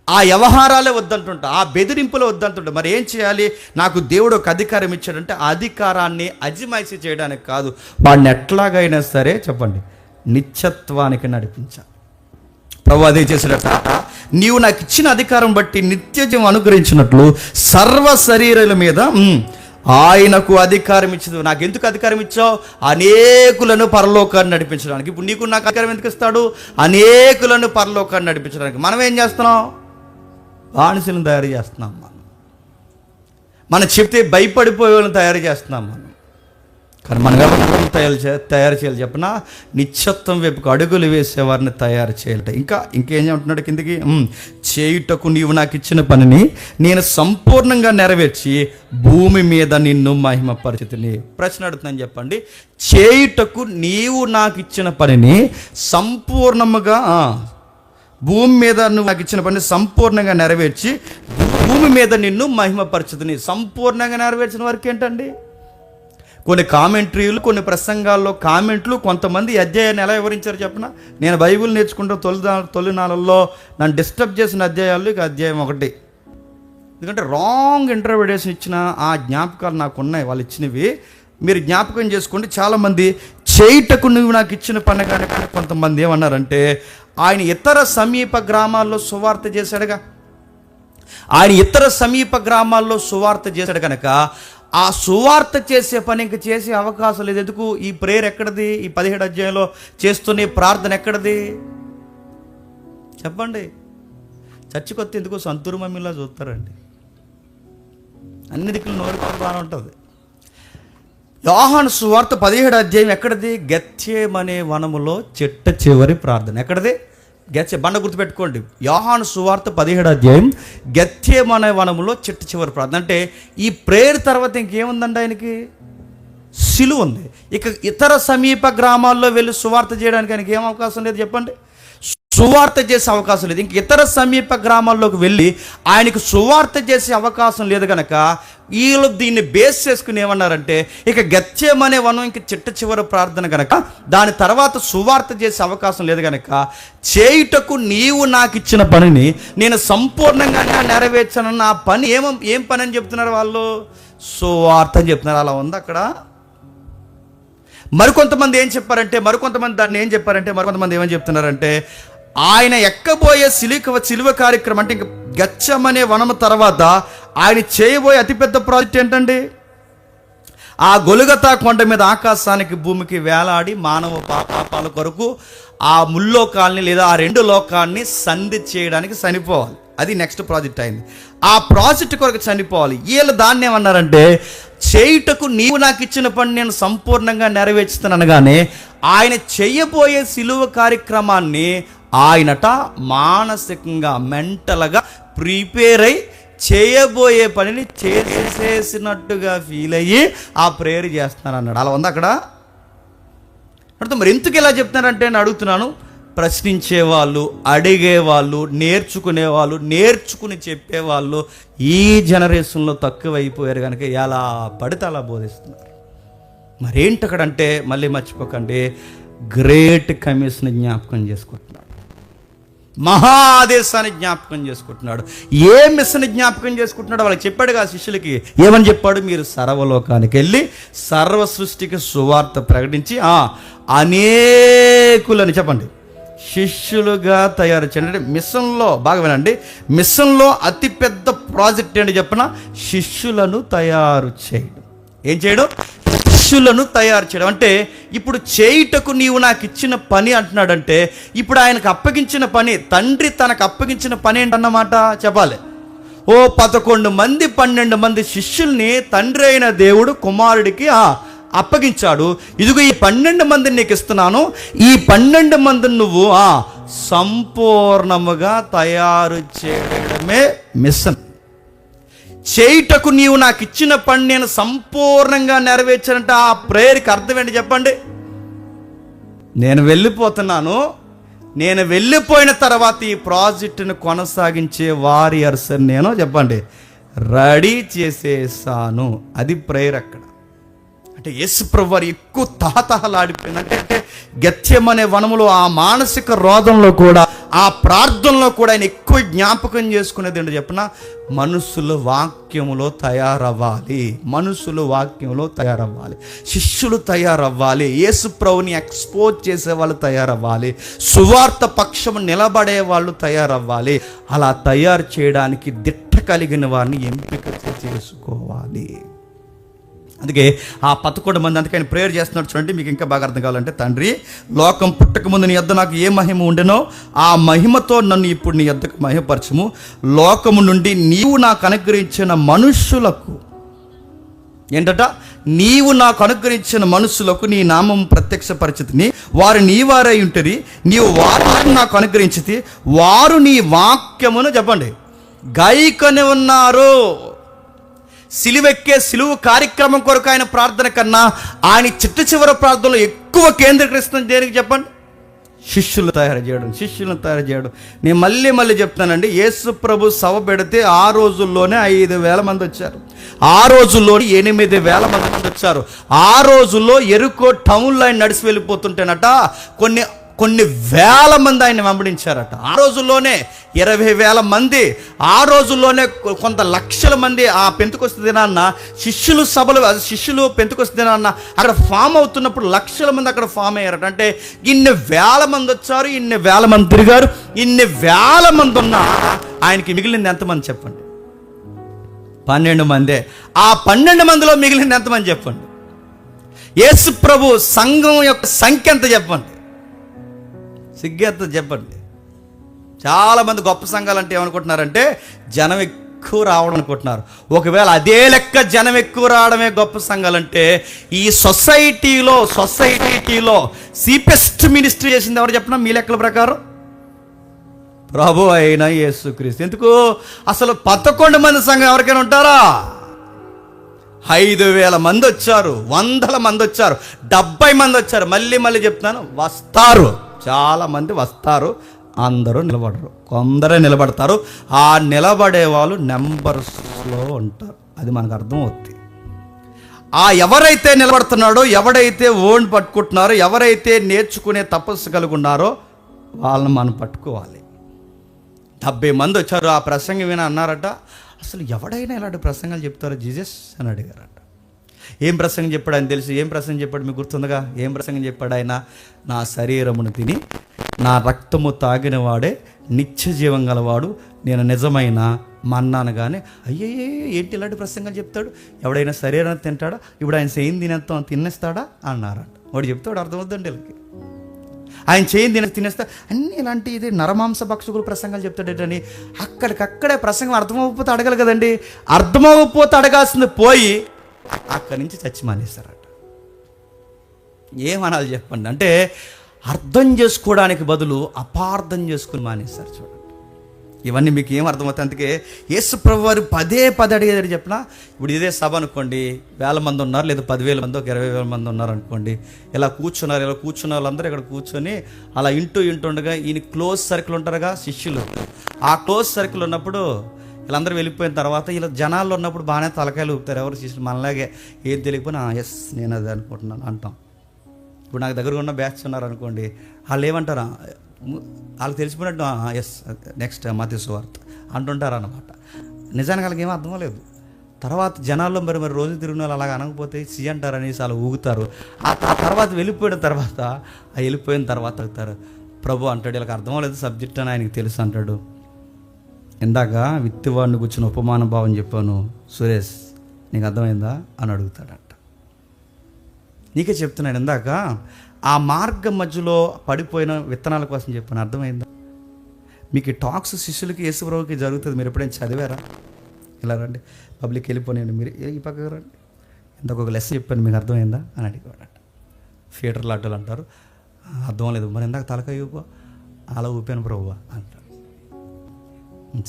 ఆ వ్యవహారాలే వద్దంటుంటా, ఆ బెదిరింపులు వద్దంటుంటా. మరి ఏం చేయాలి? నాకు దేవుడు ఒక అధికారం ఇచ్చాడంటే ఆ అధికారాన్ని అజిమాయిషీ చేయడానికి కాదు, వాడిని ఎట్లాగైనా సరే చెప్పండి నిత్యత్వానికి నడిపించాలి. ప్రభు అదే చేశాడట. నీవు నాకు ఇచ్చిన అధికారం బట్టి నిత్యజీవం అనుగ్రహించినట్లు సర్వ శరీరాల మీద ఆయనకు అధికారం ఇచ్చింది. నాకు ఎందుకు అధికారం ఇచ్చావు? అనేకులను పరలోకాన్ని నడిపించడానికి. ఇప్పుడు నీకు నాకు అధికారం ఎందుకు ఇస్తాడు? అనేకులను పరలోకాన్ని నడిపించడానికి. మనం ఏం చేస్తున్నాం? బానిసలను తయారు చేస్తున్నాం. మనం చెప్తే భయపడిపోయే వాళ్ళని తయారు చేస్తున్నాం. కానీ మనం ఎవరిని తయారు చేయాలి చెప్పిన, నిత్యత్వం వైపుకు అడుగులు వేసేవారిని తయారు చేయాలట. ఇంకేం చెప్తున్నాడు కిందికి, చేయుటకు నీవు నాకు ఇచ్చిన పనిని నేను సంపూర్ణంగా నెరవేర్చి భూమి మీద నిన్ను మహిమపరిచితిని. ప్రశ్న అడుగుతున్నాను, చెప్పండి. చేయుటకు నీవు నాకు ఇచ్చిన పనిని సంపూర్ణముగా, భూమి మీద నువ్వు నాకు ఇచ్చిన పనిని సంపూర్ణంగా నెరవేర్చి భూమి మీద నిన్ను మహిమపరిచితిని. సంపూర్ణంగా నెరవేర్చిన వరకు ఏంటండి? కొన్ని కామెంట్రీలు, కొన్ని ప్రసంగాల్లో కామెంట్లు, కొంతమంది అధ్యాయాన్ని ఎలా వివరించారు చెప్పిన, నేను బైబిల్ నేర్చుకుంటూ తొలినాళ్ళల్లో నన్ను డిస్టర్బ్ చేసిన అధ్యాయాలు ఇక అధ్యాయం 1. ఎందుకంటే రాంగ్ ఇంటర్ప్రిటేషన్ ఇచ్చిన ఆ జ్ఞాపకాలు నాకు ఉన్నాయి, వాళ్ళు ఇచ్చినవి మీరు జ్ఞాపకం చేసుకోండి. చాలామంది చేయుటకు నువ్వు నాకు ఇచ్చిన పని కానీ కొంతమంది ఏమన్నారంటే, ఆయన ఇతర సమీప గ్రామాల్లో సువార్త చేశాడుగా, ఆయన ఇతర సమీప గ్రామాల్లో సువార్త చేశాడు కనుక ఆ సువార్త చేసే పని ఇంక చేసే అవకాశం లేదు. ఎందుకు? ఈ ప్రేయర్ ఎక్కడిది? ఈ 17వ అధ్యాయంలో చేస్తున్న ప్రార్థన ఎక్కడిది చెప్పండి? చర్చి కొత్త ఎందుకు సంతూరు మమ్మీలా చూస్తారండి? అన్ని దిక్కులు నోరుకొని బాగానే ఉంటుంది. యోహాను సువార్త 17వ అధ్యాయం ఎక్కడిది? గెత్సేమనే వనములో చిట్ట చివరి ప్రార్థన. ఎక్కడిది? బండ గుర్తుపెట్టుకోండి. యోహాను సువార్త 17వ అధ్యాయం గెత్సేమనే వనములో చిట్ట చివరి ప్రార్థన. అంటే ఈ ప్రేయర్ తర్వాత ఇంకేముందండి? ఆయనకి సిలువ ఉంది. ఇక ఇతర సమీప గ్రామాల్లో వెళ్ళి సువార్త చేయడానికి ఆయనకి ఏం అవకాశం లేదు చెప్పండి? సువార్త చేసే అవకాశం లేదు. ఇంక ఇతర సమీప గ్రామాల్లోకి వెళ్ళి ఆయనకు సువార్త చేసే అవకాశం లేదు కనుక వీళ్ళు దీన్ని బేస్ చేసుకుని ఏమన్నారంటే, ఇక గెత్సేమనే వనం ఇంక చిట్ట చివరి ప్రార్థన కనుక దాని తర్వాత సువార్త చేసే అవకాశం లేదు కనుక చేయుటకు నీవు నాకు ఇచ్చిన పనిని నేను సంపూర్ణంగా నెరవేర్చానన్న ఆ పని ఏం పని అని చెప్తున్నారు వాళ్ళు? సువార్త అని చెప్తున్నారు. అలా ఉంది అక్కడ. మరికొంతమంది ఏం చెప్పారంటే, మరికొంతమంది ఏమని చెప్తున్నారంటే, ఆయన ఎక్కబోయే సిలువ కార్యక్రమం అంటే ఇంక గెత్సేమనే వనము తర్వాత ఆయన చేయబోయే అతిపెద్ద ప్రాజెక్ట్ ఏంటండి? ఆ గొలుగతా కొండ మీద ఆకాశానికి భూమికి వేలాడి మానవ పాపాల కొరకు ఆ ముల్లోకాల్ని లేదా ఆ 2 లోకాల్ని సంధి చేయడానికి చనిపోవాలి. అది నెక్స్ట్ ప్రాజెక్ట్ అయింది. ఆ ప్రాజెక్ట్ కొరకు చనిపోవాలి. వీళ్ళు దాన్ని ఏమన్నారంటే, చేయుటకు నీవు నాకు ఇచ్చిన పని నేను సంపూర్ణంగా నెరవేర్చుతాను అనగానే ఆయన చేయబోయే సిలువ కార్యక్రమాన్ని ఆయనట మానసికంగా మెంటల్గా ప్రిపేర్ అయి చేయబోయే పనిని చేసేసినట్టుగా ఫీల్ అయ్యి ఆ ప్రేయర్ చేస్తున్నారు అన్నాడు. అలా ఉంది అక్కడ. అంటే మరి ఎందుకు ఇలా చెప్తున్నారంటే నేను అడుగుతున్నాను. ప్రశ్నించేవాళ్ళు, అడిగేవాళ్ళు, నేర్చుకునేవాళ్ళు, నేర్చుకుని చెప్పేవాళ్ళు ఈ జనరేషన్లో తక్కువైపోయారు కనుక ఎలా పడితే అలా బోధిస్తున్నారు. మరేంటి అక్కడంటే మళ్ళీ మర్చిపోకండి, గ్రేట్ కమిషన్ జ్ఞాపకం చేసుకుంటున్నాడు, మహా ఆదేశాన్ని జ్ఞాపకం చేసుకుంటున్నాడు. ఏ మిషన్ జ్ఞాపకం చేసుకుంటున్నాడు? వాళ్ళకి చెప్పాడు కదా శిష్యులకి. ఏమని చెప్పాడు? మీరు సర్వలోకానికి వెళ్ళి సర్వ సృష్టికి సువార్త ప్రకటించి అనేకులని చెప్పండి శిష్యులుగా తయారు చేయండి. అంటే మిషన్లో బాగా వినండి, మిషన్లో అతిపెద్ద ప్రాజెక్ట్ ఏంటి చెప్పిన? శిష్యులను తయారు చేయడం. ఏం చేయడం? శిష్యులను తయారు చేయడం. అంటే ఇప్పుడు చేయుటకు నీవు నాకు ఇచ్చిన పని అంటున్నాడంటే ఇప్పుడు ఆయనకు అప్పగించిన పని, తండ్రి తనకు అప్పగించిన పని ఏంటన్నమాట చెప్పాలి. 11 మంది 12 మంది శిష్యుల్ని తండ్రి అయిన దేవుడు కుమారుడికి అప్పగించాడు. ఇదిగో ఈ 12 మందిని నీకు ఇస్తున్నాను, ఈ 12 మందిని నువ్వు సంపూర్ణముగా తయారు చేయడమే మిషన్. చేయుటకు నీవు నాకు ఇచ్చిన పని నేను సంపూర్ణంగా నెరవేర్చానంటే ఆ ప్రేయర్కి అర్థం ఏంటి చెప్పండి? నేను వెళ్ళిపోతున్నాను, నేను వెళ్ళిపోయిన తర్వాత ఈ ప్రాజెక్టును కొనసాగించే వారియర్స్ నేను చెప్పండి రెడీ చేసేసాను. అది ప్రేయర్ అక్కడ. అంటే యేసు ప్రభువు వారు ఎక్కువ తహతహలాడిపోయింది. అంటే గెత్సేమనే వనములో ఆ మానసిక రోధంలో కూడా, ఆ ప్రార్థనలో కూడా ఆయన ఎక్కువ జ్ఞాపకం చేసుకునేది ఏంటో చెప్పిన, మనుషులు వాక్యములో తయారవ్వాలి, మనుషులు వాక్యంలో తయారవ్వాలి, శిష్యులు తయారవ్వాలి, యేసు ప్రభుని ఎక్స్పోజ్ చేసే వాళ్ళు తయారవ్వాలి, సువార్త పక్షము నిలబడే వాళ్ళు తయారవ్వాలి. అలా తయారు చేయడానికి దిట్ట కలిగిన వారిని ఎంపిక చేసుకోవాలి. అందుకే ఆ 11 మంది, అందుకే ఆయన ప్రేయర్ చేస్తున్నాడు చూడండి. మీకు ఇంకా బాగా అర్థం కావాలంటే, తండ్రి లోకం పుట్టక ముందు నీ యొద్ద నాకు ఏ మహిమ ఉండెనో ఆ మహిమతో నన్ను ఇప్పుడు నీ యొద్దకు మహిమపరచుము. లోకము నుండి నీవు నాకు అనుగ్రహించిన మనుష్యులకు ఏంటట, నీవు నాకు అనుగ్రహించిన మనుషులకు నీ నామం ప్రత్యక్ష పరిచితిని, వారు నీ వారై ఉంటుంది, నీవు వారిని నాకు అనుగ్రహించితి, వారు నీ వాక్యమును చెప్పండి గాయకని ఉన్నారు. సిలువెక్కే సిలువు కార్యక్రమం కొరకు ఆయన ప్రార్థన కన్నా ఆయన చివరి ప్రార్థనలో ఎక్కువ కేంద్రీకరిస్తుంది దేనికి చెప్పండి? శిష్యులు తయారు చేయడం, శిష్యులను తయారు చేయడం. నేను మళ్ళీ చెప్తానండి, యేసు ప్రభు సభ పెడితే ఆ రోజుల్లోనే 5,000 మంది వచ్చారు, ఆ రోజుల్లో 8,000 మంది వచ్చారు. ఆ రోజుల్లో ఎరుకో టౌన్లో ఆయన నడిచి వెళ్ళిపోతుంటేనట కొన్ని వేల మంది ఆయన వెంబడించారట. ఆ రోజుల్లోనే 20,000 మంది, ఆ రోజుల్లోనే కొంత లక్షల మంది ఆ పెంతెకొస్తు దినాన్న శిష్యులు పెంతెకొస్తు దినాన్న అక్కడ ఫామ్ అవుతున్నప్పుడు లక్షల మంది అక్కడ ఫామ్ అయ్యారట. అంటే ఇన్ని వేల మంది వచ్చారు, ఇన్ని వేల మంది తిరిగారు, ఇన్ని వేల మంది ఉన్నా ఆయనకి మిగిలింది ఎంతమంది చెప్పండి? 12 మందే. ఆ 12 మందిలో మిగిలింది ఎంతమంది చెప్పండి? యేసు ప్రభు సంఘం యొక్క సంఖ్య ఎంత చెప్పండి? సిగ్గెంత చెప్పండి? చాలామంది గొప్ప సంఘాలు అంటే ఏమనుకుంటున్నారంటే జనం ఎక్కువ రావడం అనుకుంటున్నారు. ఒకవేళ అదే లెక్క జనం ఎక్కువ రావడమే గొప్ప సంఘాలంటే ఈ సొసైటీలో చీపెస్ట్ మినిస్ట్రీ చేసింది ఎవరు చెప్పినా మీ లెక్కల ప్రకారం? ప్రభు అయిన యేసుక్రీస్తు. ఎందుకు? అసలు 11 మంది సంఘం ఎవరికైనా ఉంటారా? 5,000 మంది వచ్చారు, 100 మంది వచ్చారు, 70 మంది వచ్చారు. మళ్ళీ చెప్తున్నాను, వస్తారు, చాలా మంది వస్తారు, అందరూ నిలబడరు, కొందరే నిలబడతారు. ఆ నిలబడే వాళ్ళు నెంబర్స్లో ఉంటారు. అది మనకు అర్థం అవుతుంది. ఎవరైతే నిలబడుతున్నాడో, ఎవడైతే ఓన్ పట్టుకుంటున్నారో, ఎవరైతే నేర్చుకునే తపస్సు కలిగి ఉన్నారో వాళ్ళని మనం పట్టుకోవాలి. 70 మంది వచ్చారు. ఆ ప్రసంగం విని అన్నారట, అసలు ఎవడైనా ఇలాంటి ప్రసంగాలు చెప్తారో జీసస్ అని అడిగారట. ఏం ప్రసంగం చెప్పాడు ఆయన తెలుసు? ఏం ప్రసంగం చెప్పాడు మీకు గుర్తుందిగా? ఏం ప్రసంగం చెప్పాడు ఆయన? నా శరీరమును తిని నా రక్తము తాగిన వాడే నిత్య జీవం గలవాడు, నేను నిజమైన మన్నాను. కానీ అయ్యే ఏంటి ఇలాంటి ప్రసంగాలు చెప్తాడు? ఎవడైనా శరీరాన్ని తింటాడా? ఇప్పుడు ఆయన సేమ్ తినేస్తాం తినేస్తాడా అన్నారంట. వాడు చెప్తాడు అర్థమవుద్దండి వీళ్ళకి. ఆయన చేయి తినేస్తే అన్నీ ఇలాంటి ఇది నరమాంస భక్షకులు ప్రసంగాలు చెప్తాడేటని అక్కడికక్కడే ప్రసంగం అర్థమవ్వకపోతే అడగాలి కదండి. అర్థమవ్వకపోతే అడగాల్సింది పోయి అక్కడి నుంచి చచ్చి మానేస్తారట. ఏమనాలి చెప్పండి? అంటే అర్థం చేసుకోవడానికి బదులు అపార్థం చేసుకుని మానేస్తారు. చూడండి, ఇవన్నీ మీకు ఏం అర్థమవుతాయి? అందుకే యేసు ప్రభు వారు పదే అడిగేది చెప్పిన, ఇప్పుడు ఇదే సభ అనుకోండి, 1000 మంది ఉన్నారు, లేదా 10,000 మంది, 20,000 మంది ఉన్నారు అనుకోండి. ఇలా కూర్చున్న వాళ్ళందరూ ఇక్కడ కూర్చొని అలా ఇంటుండగా ఈయన క్లోజ్ సర్కిల్ ఉంటారుగా శిష్యులు. ఆ క్లోజ్ సర్కిల్ ఉన్నప్పుడు వీళ్ళందరూ వెళ్ళిపోయిన తర్వాత ఇలా జనాల్లో ఉన్నప్పుడు బాగానే తలకాయలు ఊపుతారు. ఎవరు శిష్యులు మనలాగే ఏది తెలియకపోయినా ఎస్ నేను అది అనుకుంటున్నాను అంటాం. ఇప్పుడు నాకు దగ్గరగా ఉన్న బ్యాచ్ ఉన్నారు అనుకోండి, వాళ్ళు ఏమంటారా, వాళ్ళకి తెలిసిపోయినట్టు ఎస్ నెక్స్ట్ మత్తయి సువార్త అంటుంటారు అన్నమాట. నిజానికి వాళ్ళకి ఏమీ అర్థం లేదు. తర్వాత జనాల్లో మరి రోజు తిరిగిన వాళ్ళు అలాగ అనకపోతే సి అంటారనేసి అలా ఊగుతారు. ఆ తర్వాత వెళ్ళిపోయిన తర్వాత అడుగుతారు, ప్రభు అంటాడు వీళ్ళకి అర్థం లేదు సబ్జెక్ట్ అని ఆయనకి తెలుసు అంటాడు. ఇందాక విత్తివాడిని కూర్చుని ఉపమాన భావం చెప్పాను సురేష్, నీకు అర్థమైందా అని అడుగుతాడంట. నీకే చెప్తున్నాడు, ఇందాక ఆ మార్గం మధ్యలో పడిపోయిన విత్తనాల కోసం చెప్పాను, అర్థమైందా? మీకు ఈ టాక్స్ శిష్యులకి యేసుప్రభుకి జరుగుతుంది. మీరు ఎప్పుడైనా చదివారా? ఇలా రండి, పబ్లిక్ వెళ్ళిపోయాను, మీరు ఈ పక్కకు రండి, ఇంతకు ఒక లెసన్ చెప్పాను, మీకు అర్థమైందా అని అడిగాడట. థియేటర్ లాటలు అంటారు, అర్థం లేదు, మరి ఇందాక తలకాయ ఊపో, అలా ఊపాను ప్రభువా అంటారు.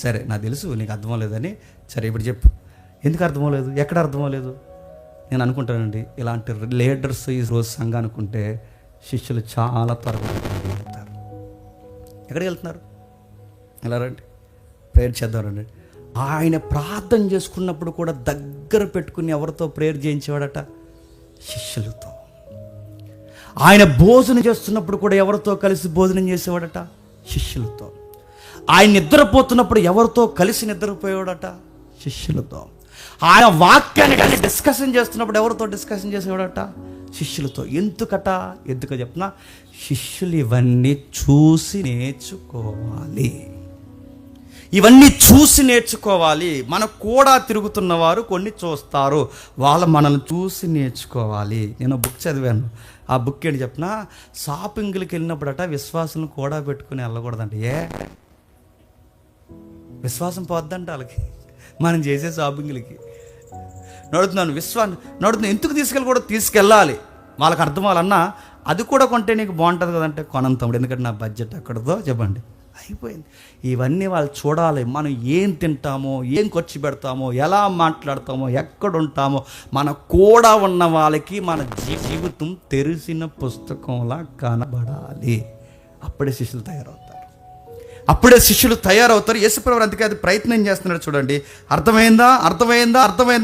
సరే నాకు తెలుసు నీకు అర్థం లేదని, సరే ఇప్పుడు చెప్పు, ఎందుకు అర్థం లేదు, ఎక్కడ అర్థం లేదు? నేను అనుకుంటానండి, ఇలాంటి లీడర్స్ ఈ రోజు సంఘం అనుకుంటే శిష్యులు చాలా త్వరగా వెళ్తారు. ఎక్కడికి వెళ్తున్నారు? ఇలా రండి, ప్రేయర్ చేద్దాం రండి. ఆయన ప్రార్థన చేసుకున్నప్పుడు కూడా దగ్గర పెట్టుకుని ఎవరితో ప్రేయర్ చేయించేవాడట? శిష్యులతో. ఆయన భోజనం చేస్తున్నప్పుడు కూడా ఎవరితో కలిసి భోజనం చేసేవాడట? శిష్యులతో. ఆయన నిద్రపోతున్నప్పుడు ఎవరితో కలిసి నిద్రపోయేవాడట? శిష్యులతో. ఆయన వాక్యాన్ని కానీ డిస్కషన్ చేస్తున్నప్పుడు ఎవరితో డిస్కషన్ చేసేవాడట? శిష్యులతో. ఎందుకు చెప్తున్నా, శిష్యులు ఇవన్నీ చూసి నేర్చుకోవాలి. మనకు కూడా తిరుగుతున్న వారు కొన్ని చూస్తారు, వాళ్ళు మనల్ని చూసి నేర్చుకోవాలి. నేను బుక్ చదివాను, ఆ బుక్ ఏంటి చెప్పినా, షాపింగ్లకి వెళ్ళినప్పుడట విశ్వాసం కూడా పెట్టుకుని వెళ్ళకూడదంట. విశ్వాసం పోద్దంట వాళ్ళకి, మనం చేసే షాపింగ్లకి. నడుతున్నాను ఎందుకు తీసుకెళ్ళాలి, వాళ్ళకి అర్థం అవ్వాలన్నా అది కూడా కొంటే నీకు బాగుంటుంది కదంటే కొనంతముడు, ఎందుకంటే నా బడ్జెట్ అక్కడతో చెప్పండి అయిపోయింది. ఇవన్నీ వాళ్ళు చూడాలి, మనం ఏం తింటామో, ఏం ఖర్చు పెడతామో, ఎలా మాట్లాడతామో, ఎక్కడుంటామో, మన కూడా ఉన్న వాళ్ళకి మన జీవితం తెరిచిన పుస్తకంలా కనబడాలి. అప్పుడే శిష్యులు తయారవుతారు. యేసుప్రభువు అందుకే అది ప్రయత్నం చేస్తున్నాడు. చూడండి, అర్థమైందా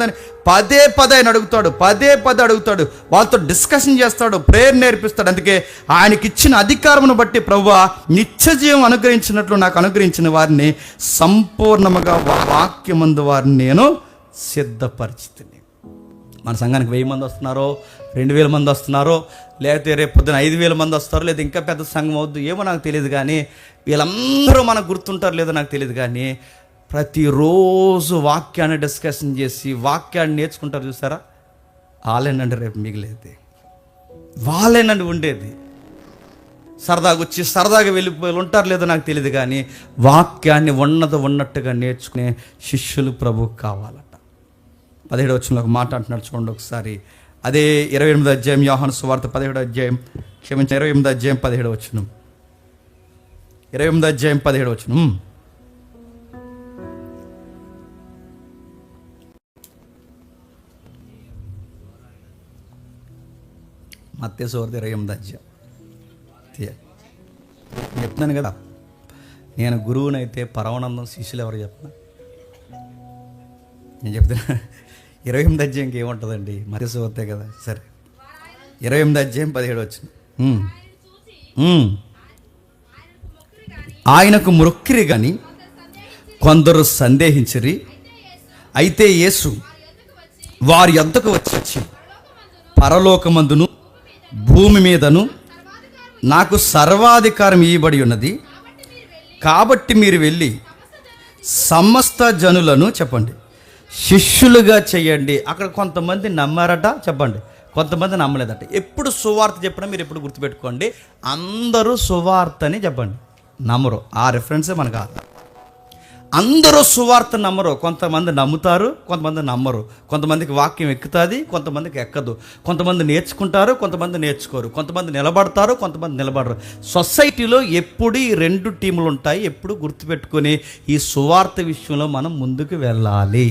అని పదే ఆయన అడుగుతాడు, అడుగుతాడు, వాళ్ళతో డిస్కషన్ చేస్తాడు, ప్రేయర్ నేర్పిస్తాడు. అందుకే ఆయనకి ఇచ్చిన అధికారమును బట్టి ప్రభువా నిత్య జీవం అనుగ్రహించినట్లు నాకు అనుగ్రహించిన వారిని సంపూర్ణముగా వాక్యమందు వారిని నేను సిద్ధపరిచితిని. మన సంఘానికి 1000 మంది వస్తున్నారో, 2000 మంది వస్తున్నారో, లేకపోతే రేపు పొద్దున 5000 మంది వస్తారో, లేదా ఇంకా పెద్ద సంఘం అవుద్దు ఏమో నాకు తెలియదు, కానీ వీళ్ళందరూ మనకు గుర్తుంటారు లేదో నాకు తెలియదు, కానీ ప్రతిరోజు వాక్యాన్ని డిస్కషన్ చేసి వాక్యాన్ని నేర్చుకుంటారు. చూసారా, వాళ్ళేనండి రేపు మిగిలేది, వాళ్ళేనండి ఉండేది. సరదాగా వచ్చి సరదాగా వెళ్ళిపోయి ఉంటారు లేదో నాకు తెలియదు, కానీ వాక్యాన్ని ఉన్నట్టుగా నేర్చుకునే శిష్యులు ప్రభువుకు కావాలట. 17వ వచనంలో ఒక మాట అంటున్నాడు, చూడండి ఒకసారి. అదే 28వ అధ్యాయం యోహాను సువార్త 17వ అధ్యాయం 28వ అధ్యాయం 17వ వచనం. 28వ అధ్యాయం 17వ వచనం. మత్తయి సువార్త 28వ అధ్యాయం. చెప్తున్నాను కదా, నేను గురువునైతే పరమానందం శిష్యులు ఎవరు చెప్పిన, నేను చెప్తున్నా. 28వ అధ్యాయం ఏముంటుందండి, మత్తయి సువార్తే కదా. సరే, 28వ అధ్యాయం 17వ వచనం. ఆయనకు మొక్కిరి గాని కొందరు సందేహించిరి. అయితే యేసు వారి యొద్దకు వచ్చి పరలోకమందును భూమి మీదను నాకు సర్వాధికారం ఇవ్వబడి ఉన్నది, కాబట్టి మీరు వెళ్ళి సమస్త జనులను చెప్పండి శిష్యులుగా చేయండి. అక్కడ కొంతమంది నమ్మారట, చెప్పండి, కొంతమంది నమ్మలేదట. ఎప్పుడు సువార్త చెప్పినా మీరు ఎప్పుడు గుర్తుపెట్టుకోండి, అందరూ సువార్తని చెప్పండి నమ్మరు. ఆ రెఫరెన్సే మనకు ఆధారం. అందరూ సువార్త నమ్మరు. కొంతమంది నమ్ముతారు, కొంతమంది నమ్మరు. కొంతమందికి వాక్యం ఎక్కుతుంది, కొంతమందికి ఎక్కదు. కొంతమంది నేర్చుకుంటారు, కొంతమంది నేర్చుకోరు. కొంతమంది నిలబడతారు, కొంతమంది నిలబడరు. సొసైటీలో ఎప్పుడు ఈ 2 టీములు ఉంటాయి. ఎప్పుడు గుర్తుపెట్టుకొని ఈ సువార్త విషయంలో మనం ముందుకు వెళ్ళాలి.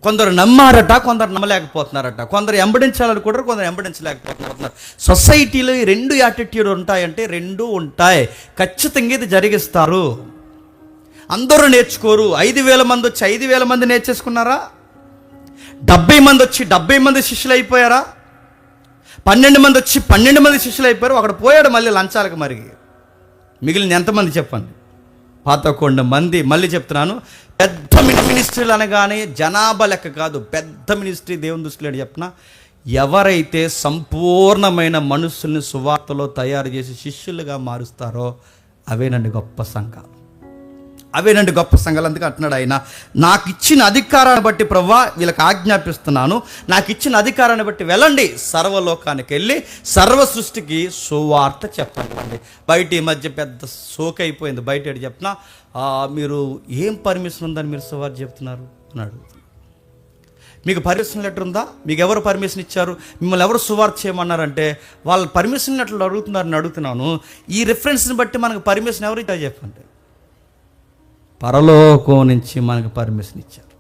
కొందరు నమ్మారట, కొందరు నమ్మలేకపోతున్నారట. కొందరు ఎంబడించాలనుకుంటారు, కొందరు ఎంబడించలేకపోతున్నారు. సొసైటీలో ఈ 2 యాటిట్యూడ్ ఉంటాయంటే 2 ఉంటాయి. ఖచ్చితంగా ఇది జరిగిస్తారు. అందరూ నేర్చుకోరు. 5,000 మంది వచ్చి 5,000 మంది నేర్చేసుకున్నారా? 70 మంది వచ్చి 70 మంది శిష్యులు అయిపోయారా? 12 మంది వచ్చి 12 మంది శిష్యులు అయిపోయారు. ఒకడు పోయాడు మళ్ళీ లంచాలకు. మరి మిగిలిన ఎంతమంది చెప్పండి? 11 మంది. మళ్ళీ చెప్తున్నాను, పెద్ద మినిస్ట్రీలు అనగానే జనాభా లెక్క కాదు, పెద్ద మినిస్ట్రీ దేవుని దృష్టిలో చెప్పిన ఎవరైతే సంపూర్ణమైన మనుషుల్ని సువార్తలో తయారు చేసి శిష్యులుగా మారుస్తారో అవేనండి గొప్ప సంఘాలు. అవేనండి గొప్ప సంఘాలు. అందుకే అంటున్నాడు ఆయన, నాకు ఇచ్చిన అధికారాన్ని బట్టి ప్రభువా వీళ్ళకి ఆజ్ఞాపిస్తున్నాను, నాకు ఇచ్చిన అధికారాన్ని బట్టి వెళ్ళండి, సర్వలోకానికి వెళ్ళి సర్వ సృష్టికి సువార్త చెప్పండి. బయట ఈ మధ్య పెద్ద సోక అయిపోయింది. బయట ఏడు చెప్పినా మీరు ఏం పర్మిషన్ ఉందని మీరు సువార్త చెప్తున్నారు అన్నాడు. మీకు పర్మిషన్ లెటర్ ఉందా? మీకు ఎవరు పర్మిషన్ ఇచ్చారు? మిమ్మల్ని ఎవరు సువార్త చేయమన్నారంటే వాళ్ళు పర్మిషన్ లెటర్లు అడుగుతున్నారని అడుగుతున్నాను. ఈ రిఫరెన్స్ని బట్టి మనకు పర్మిషన్ ఎవరు ఇచ్చారు చెప్పండి? పరలోకం నుంచి మనకు పర్మిషన్ ఇచ్చారు.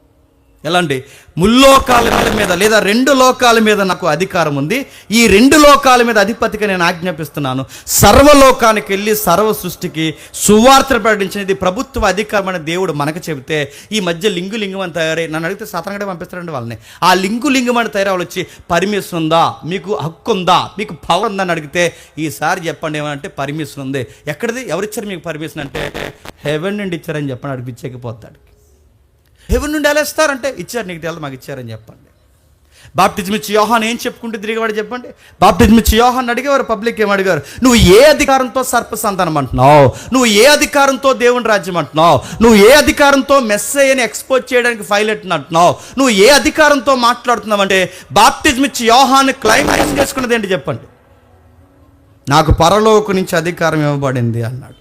ఎలాంటి ముల్లోకాల మీద లేదా 2 లోకాల మీద నాకు అధికారం ఉంది. ఈ 2 లోకాల మీద అధిపతిగా నేను ఆజ్ఞాపిస్తున్నాను. సర్వలోకానికి వెళ్ళి సర్వ సృష్టికి సువార్త ప్రకటించినది ప్రభుత్వ అధికారం అని దేవుడు మనకు చెబితే, ఈ మధ్య లింగం అని తయారై నన్ను అడిగితే సాతానుడే పంపిస్తారండి వాళ్ళని. ఆ లింగం అని తయారై వాళ్ళు వచ్చి పర్మిషన్ ఉందా, మీకు హక్కు ఉందా, మీకు పవర్ ఉందని అడిగితే ఈసారి చెప్పండి ఏమంటే పర్మిషన్ ఉంది. ఎక్కడిది? ఎవరిచ్చారు మీకు పర్మిషన్ అంటే హెవెన్ నుండి ఇచ్చారని చెప్పండి. అడిపించకపోతాడు. హెవెన్ నుండి ఎలా ఇస్తారంటే ఇచ్చారు, నీకు తెలియదు, మాకు ఇచ్చారని చెప్పండి. బాప్టిజం ఇచ్చి యోహాను ఏం చెప్పుకుంటూ తిరిగేవాడు చెప్పండి? బాప్టిజం ఇచ్చి యోహాను అడిగేవారు, పబ్లిక్ ఏం అడిగారు? నువ్వు ఏ అధికారంతో సర్ప సంతానం అంటున్నావు? నువ్వు ఏ అధికారంతో దేవుని రాజ్యం అంటున్నావు? నువ్వు ఏ అధికారంతో మెస్సయ్యని ఎక్స్పోజ్ చేయడానికి పైలట్ అంటున్నావు? నువ్వు ఏ అధికారంతో మాట్లాడుతున్నావు అంటే బాప్టిజం ఇచ్చి యోహాను క్లైమాక్స్ చేసుకున్నది ఏంటి చెప్పండి? నాకు పరలోకం నుంచి అధికారం ఇవ్వబడింది అన్నాడు.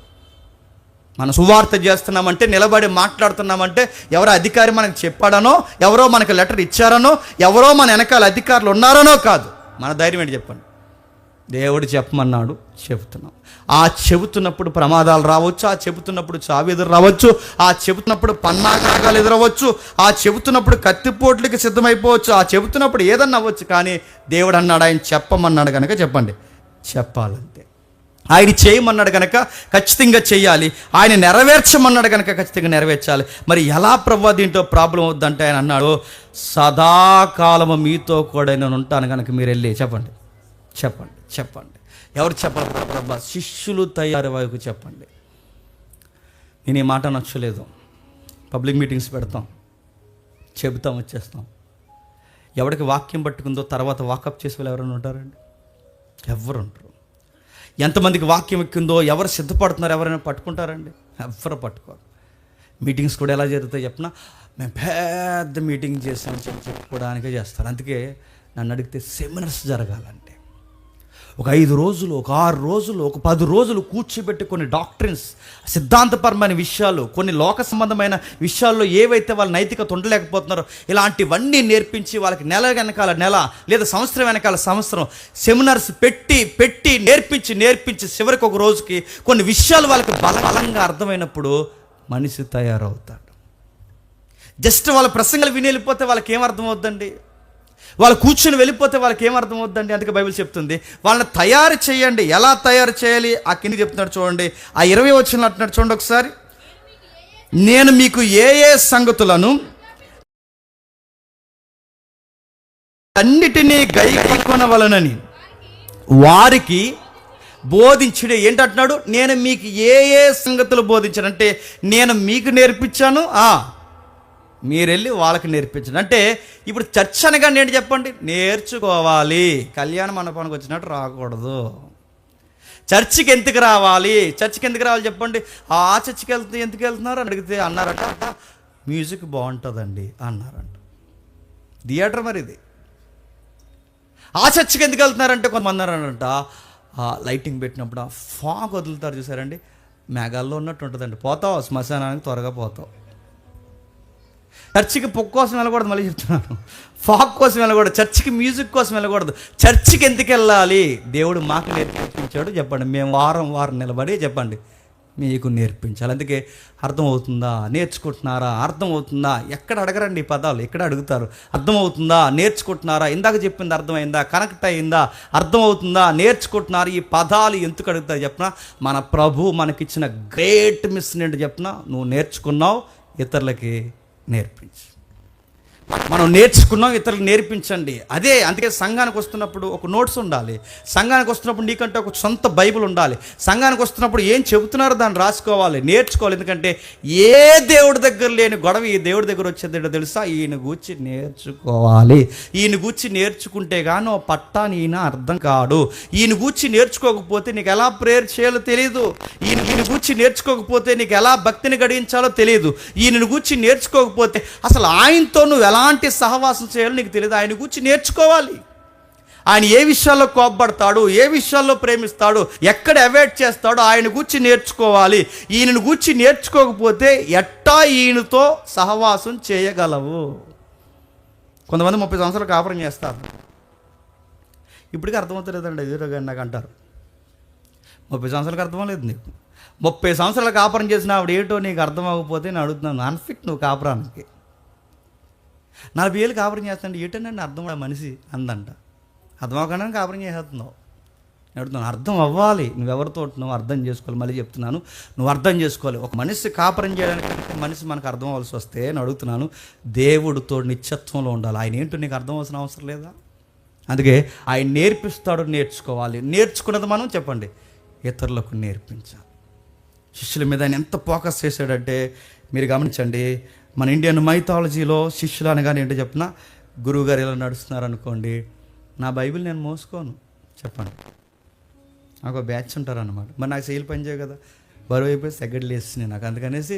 మనం సువార్త చేస్తున్నామంటే, నిలబడి మాట్లాడుతున్నామంటే ఎవరో అధికారి మనకు చెప్పాడనో, ఎవరో మనకు లెటర్ ఇచ్చారనో, ఎవరో మన వెనకాల అధికారులు ఉన్నారనో కాదు. మన ధైర్యం ఏంటి చెప్పండి? దేవుడు చెప్పమన్నాడు, చెబుతున్నాం. ఆ చెబుతున్నప్పుడు ప్రమాదాలు రావచ్చు, ఆ చెబుతున్నప్పుడు చావు ఎదురు రావచ్చు, ఆ చెబుతున్నప్పుడు పన్నాగాలు ఎదురవచ్చు, ఆ చెబుతున్నప్పుడు కత్తిపోట్లకి సిద్ధమైపోవచ్చు, ఆ చెబుతున్నప్పుడు ఏదన్నా అవ్వచ్చు. కానీ దేవుడు అన్నాడు, ఆయన చెప్పమన్నాడు కనుక చెప్పండి, చెప్పాలంతే. ఆయన చేయమన్నాడు కనుక ఖచ్చితంగా చేయాలి. ఆయన నెరవేర్చమన్నాడు కనుక ఖచ్చితంగా నెరవేర్చాలి. మరి ఎలా ప్రభువా దీంట్లో ప్రాబ్లం అవుద్దంటే ఆయన అన్నాడు, సదాకాలము మీతో కూడా నేను ఉంటాను కనుక మీరు వెళ్ళి చెప్పండి. చెప్పండి చెప్పండి ఎవరు చెప్పాలి ప్రభువా? శిష్యులు తయారు వైపు చెప్పండి. నేను ఈ మాట నచ్చలేదు. పబ్లిక్ మీటింగ్స్ పెడతాం, చెబుతాం, వచ్చేస్తాం. ఎవరికి వాక్యం పట్టుకుందో తర్వాత వాకప్ చేసే వాళ్ళు ఎవరైనా ఉంటారండి? ఎవరు ఉంటారు? ఎంతమందికి వాక్యం ఎక్కిందో ఎవరు సిద్ధపడుతున్నారు ఎవరైనా పట్టుకుంటారండి? ఎవరు పట్టుకోరు. మీటింగ్స్ కూడా ఎలా జరుగుతాయి చెప్పినా, మేము పెద్ద మీటింగ్ చేసామని చెప్పుకోవడానికే చేస్తారు. అందుకే నన్ను అడిగితే సెమినార్స్ జరగాలంటే ఒక 5 రోజులు, ఒక 6 రోజులు, ఒక 10 రోజులు కూర్చోబెట్టి కొన్ని డాక్ట్రిన్స్, సిద్ధాంతపరమైన విషయాలు, కొన్ని లోక సంబంధమైన విషయాల్లో ఏవైతే వాళ్ళ నైతికత ఉండలేకపోతున్నారో ఇలాంటివన్నీ నేర్పించి వాళ్ళకి నెల వెనకాల నెల లేదా సంవత్సరం వెనకాల సంవత్సరం సెమినార్స్ పెట్టి నేర్పించి చివరికి ఒక రోజుకి కొన్ని విషయాలు వాళ్ళకి బలంగా అర్థమైనప్పుడు మనిషి తయారవుతాడు. జస్ట్ వాళ్ళ ప్రసంగాలు విని వెళ్ళిపోతే వాళ్ళకి ఏం అర్థమవుద్దండి? వాళ్ళు కూర్చుని వెళ్ళిపోతే వాళ్ళకి ఏం అర్థమవుద్దండి? అందుకే బైబిల్ చెప్తుంది వాళ్ళని తయారు చేయండి. ఎలా తయారు చేయాలి? ఆ కింద చెప్తున్నాడు చూడండి, ఆ 20 వచనంలో అంటున్నాడు చూడండి ఒకసారి, నేను మీకు ఏ సంగతులను అన్నిటినీ గైకొనవలెనని వారికి బోధించుడే. ఏంటంటున్నాడు? నేను మీకు ఏ సంగతులు బోధించాను అంటే నేను మీకు నేర్పించాను, మీరు వెళ్ళి వాళ్ళకి నేర్పించండి. అంటే ఇప్పుడు చర్చ్ అనగా ఏంటి చెప్పండి? నేర్చుకోవాలి. కళ్యాణ మండపానికి వచ్చినట్టు రాకూడదు. చర్చికి ఎందుకు రావాలి? చర్చికి ఎందుకు రావాలి చెప్పండి? ఆ చర్చికి ఎందుకు వెళ్తున్నారు అని అడిగితే అన్నారట, మ్యూజిక్ బాగుంటుందండి అన్నారంట. థియేటర్ మరి ఇది. ఆ చర్చికి ఎందుకు వెళ్తున్నారంటే కొంతమంది అన్నారంట, లైటింగ్ పెట్టినప్పుడు ఆ ఫాగ్ వదులుతారు చూసారండి, మేఘాల్లో ఉన్నట్టు ఉంటుందండి. పోతావు శ్మశానానికి త్వరగా పోతావు. చర్చికి పొక్క కోసం వెళ్ళకూడదు, మళ్ళీ చెప్తున్నాను, ఫాగ్ కోసం వెళ్ళకూడదు, చర్చికి మ్యూజిక్ కోసం వెళ్ళకూడదు. చర్చికి ఎందుకు వెళ్ళాలి? దేవుడు మాకు నేర్పించాడు. చెప్పండి, మేము వారం నిలబడి చెప్పండి మీకు నేర్పించాలి. అందుకే అర్థమవుతుందా, నేర్చుకుంటున్నారా, అర్థమవుతుందా, ఎక్కడ అడగరండి ఈ పదాలు, ఎక్కడ అడుగుతారు. అర్థమవుతుందా, నేర్చుకుంటున్నారా, ఇందాక చెప్పింది అర్థమైందా, కనెక్ట్ అయిందా, అర్థమవుతుందా, నేర్చుకుంటున్నారా, ఈ పదాలు ఎందుకు అడుగుతారు చెప్పినా, మన ప్రభు మనకిచ్చిన గ్రేట్ మిషన్ ఏంటి చెప్పినా, నువ్వు నేర్చుకున్నావు, ఇతరులకి నేర్పించు. మనం నేర్చుకున్నాం, ఇతరులకు నేర్పించండి. అందుకే సంఘానికి వస్తున్నప్పుడు ఒక నోట్స్ ఉండాలి. సంఘానికి వస్తున్నప్పుడు నీకంటే ఒక సొంత బైబిల్ ఉండాలి. సంఘానికి వస్తున్నప్పుడు ఏం చెబుతున్నారో దాన్ని రాసుకోవాలి, నేర్చుకోవాలి. ఎందుకంటే ఏ దేవుడి దగ్గర లేని గొడవ ఈ దేవుడి దగ్గర వచ్చేదేటో తెలుసా? ఈయన గూర్చి నేర్చుకోవాలి. ఈయన గూర్చి నేర్చుకుంటే కానీ ఓ పట్టాని ఈయన అర్థం కాడు. ఈయన గూర్చి నేర్చుకోకపోతే నీకు ఎలా ప్రేయర్ చేయాలో తెలియదు. ఈయన గూర్చి నేర్చుకోకపోతే నీకు ఎలా భక్తిని గడించాలో తెలియదు. ఈయన గూర్చి నేర్చుకోకపోతే అసలు ఆయనతో నువ్వు ఎలాంటి సహవాసం చేయాలో నీకు తెలియదు. ఆయన గురించి నేర్చుకోవాలి. ఆయన ఏ విషయాల్లో కోపపడతాడు, ఏ విషయాల్లో ప్రేమిస్తాడు, ఎక్కడ అవాయిడ్ చేస్తాడో ఆయన గురించి నేర్చుకోవాలి. ఈయనను గురించి నేర్చుకోకపోతే ఎట్టా ఈయనతో సహవాసం చేయగలవు? కొంతమంది 30 సంవత్సరాలు కాపురం చేస్తారు. ఇప్పటికీ అర్థమవుతలేదండి, ఎదురుగా నాకు అంటారు 30 సంవత్సరాలకు అర్థం లేదు నీకు. 30 సంవత్సరాలు కాపురం చేసిన ఆవిడ ఏంటో నీకు అర్థం అవ్వకపోతే నేను అడుగుతున్నాను, అన్ఫిట్ నువ్వు కాపురానికి. 40 ఏళ్ళు కాపురం చేస్తాండి, ఏంటంటే అర్థం మనిషి అందంట. అర్థం అవ్వకుండా కాపురం చేసేస్తున్నావు. అడుగుతున్నాను, అర్థం అవ్వాలి. నువ్వెవరితో నువ్వు అర్థం చేసుకోవాలి. మళ్ళీ చెప్తున్నాను, నువ్వు అర్థం చేసుకోవాలి. ఒక మనిషి కాపురం చేయడానికి మనిషి మనకు అర్థం అవ్వాల్సి వస్తే నేను అడుగుతున్నాను, దేవుడితో నిత్యత్వంలో ఉండాలి. ఆయన ఏంటో నీకు అర్థం అవ్వాల్సిన అవసరం లేదా? అందుకే ఆయన నేర్పిస్తాడు, నేర్చుకోవాలి. నేర్చుకున్నది మనం చెప్పండి ఇతరులకు నేర్పించాలి. శిష్యుల మీద ఆయన ఎంత ఫోకస్ చేశాడంటే మీరు గమనించండి. మన ఇండియన్ మైథాలజీలో శిష్యులు అనగానే ఏంటో చెప్పిన, గురువుగారు ఇలా నడుస్తున్నారు అనుకోండి, నా బైబిల్ నేను మోసుకోను చెప్పండి, నాకు బ్యాచ్ ఉంటారన్నమాట. మరి నాకు శైలి పని చేయవు కదా, బరువు అయిపోయి సెగడ్లు వేస్తున్నాయి నాకు. అందుకనేసి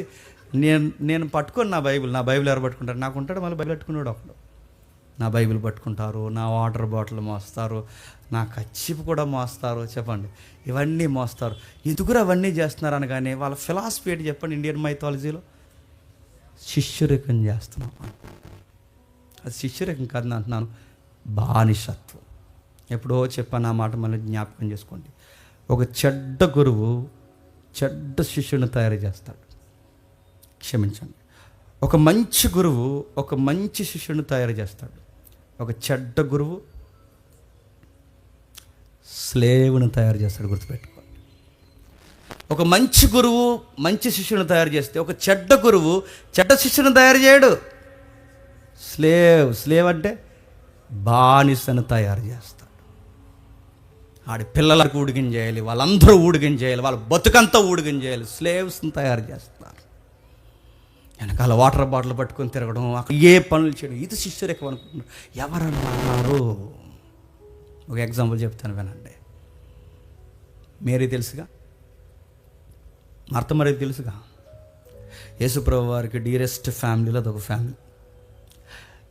నేను పట్టుకోను నా బైబిల్ ఎవరు పట్టుకుంటారు? నాకు ఉంటాడు మళ్ళీ బైబిల్ పట్టుకున్నాడు ఒకడు. నా బైబిల్ పట్టుకుంటారు, నా వాటర్ బాటిల్ మోస్తారు, నా కచ్చిపు కూడా మోస్తారు చెప్పండి, ఇవన్నీ మోస్తారు. ఎందుకురా అవన్నీ చేస్తున్నారు అనగానే వాళ్ళ ఫిలాసఫీ ఏంటి చెప్పండి? ఇండియన్ మైథాలజీలో శిష్యరికం చేస్తున్నాం. అది శిష్యరికం కాదు అంటున్నాను, బానిసత్వం. ఎప్పుడో చెప్పాను ఆ మాట, మళ్ళీ జ్ఞాపకం చేసుకోండి. ఒక చెడ్డ గురువు చెడ్డ శిష్యుని తయారు చేస్తాడు. క్షమించండి, ఒక మంచి గురువు ఒక మంచి శిష్యుని తయారు చేస్తాడు. ఒక చెడ్డ గురువు స్లేవుని తయారు చేస్తాడు. గుర్తుపెట్టుకోండి, ఒక మంచి గురువు మంచి శిష్యుని తయారు చేస్తే, ఒక చెడ్డ గురువు చెడ్డ శిష్యుని తయారు చేయడు. స్లేవ్ అంటే బానిసను తయారు చేస్తాడు. ఆడి పిల్లలకు ఊడిగం చేయాలి, వాళ్ళందరూ ఊడిగం చేయాలి, వాళ్ళ బతుకంతా ఊడిగం చేయాలి. స్లేవ్స్ని తయారు చేస్తారు. వెనకాల వాటర్ బాటిల్ పట్టుకొని తిరగడం, ఏ పనులు చేయడం, ఇది శిష్యరేఖ అనుకుంటున్నారు. ఎవరన్నారు? ఒక ఎగ్జాంపుల్ చెప్తాను వినండి. మేరీ తెలుసుగా, మార్త మరి తెలుసుగా. యేసుప్రభు వారికి డియరెస్ట్ ఫ్యామిలీలో అదొక ఫ్యామిలీ.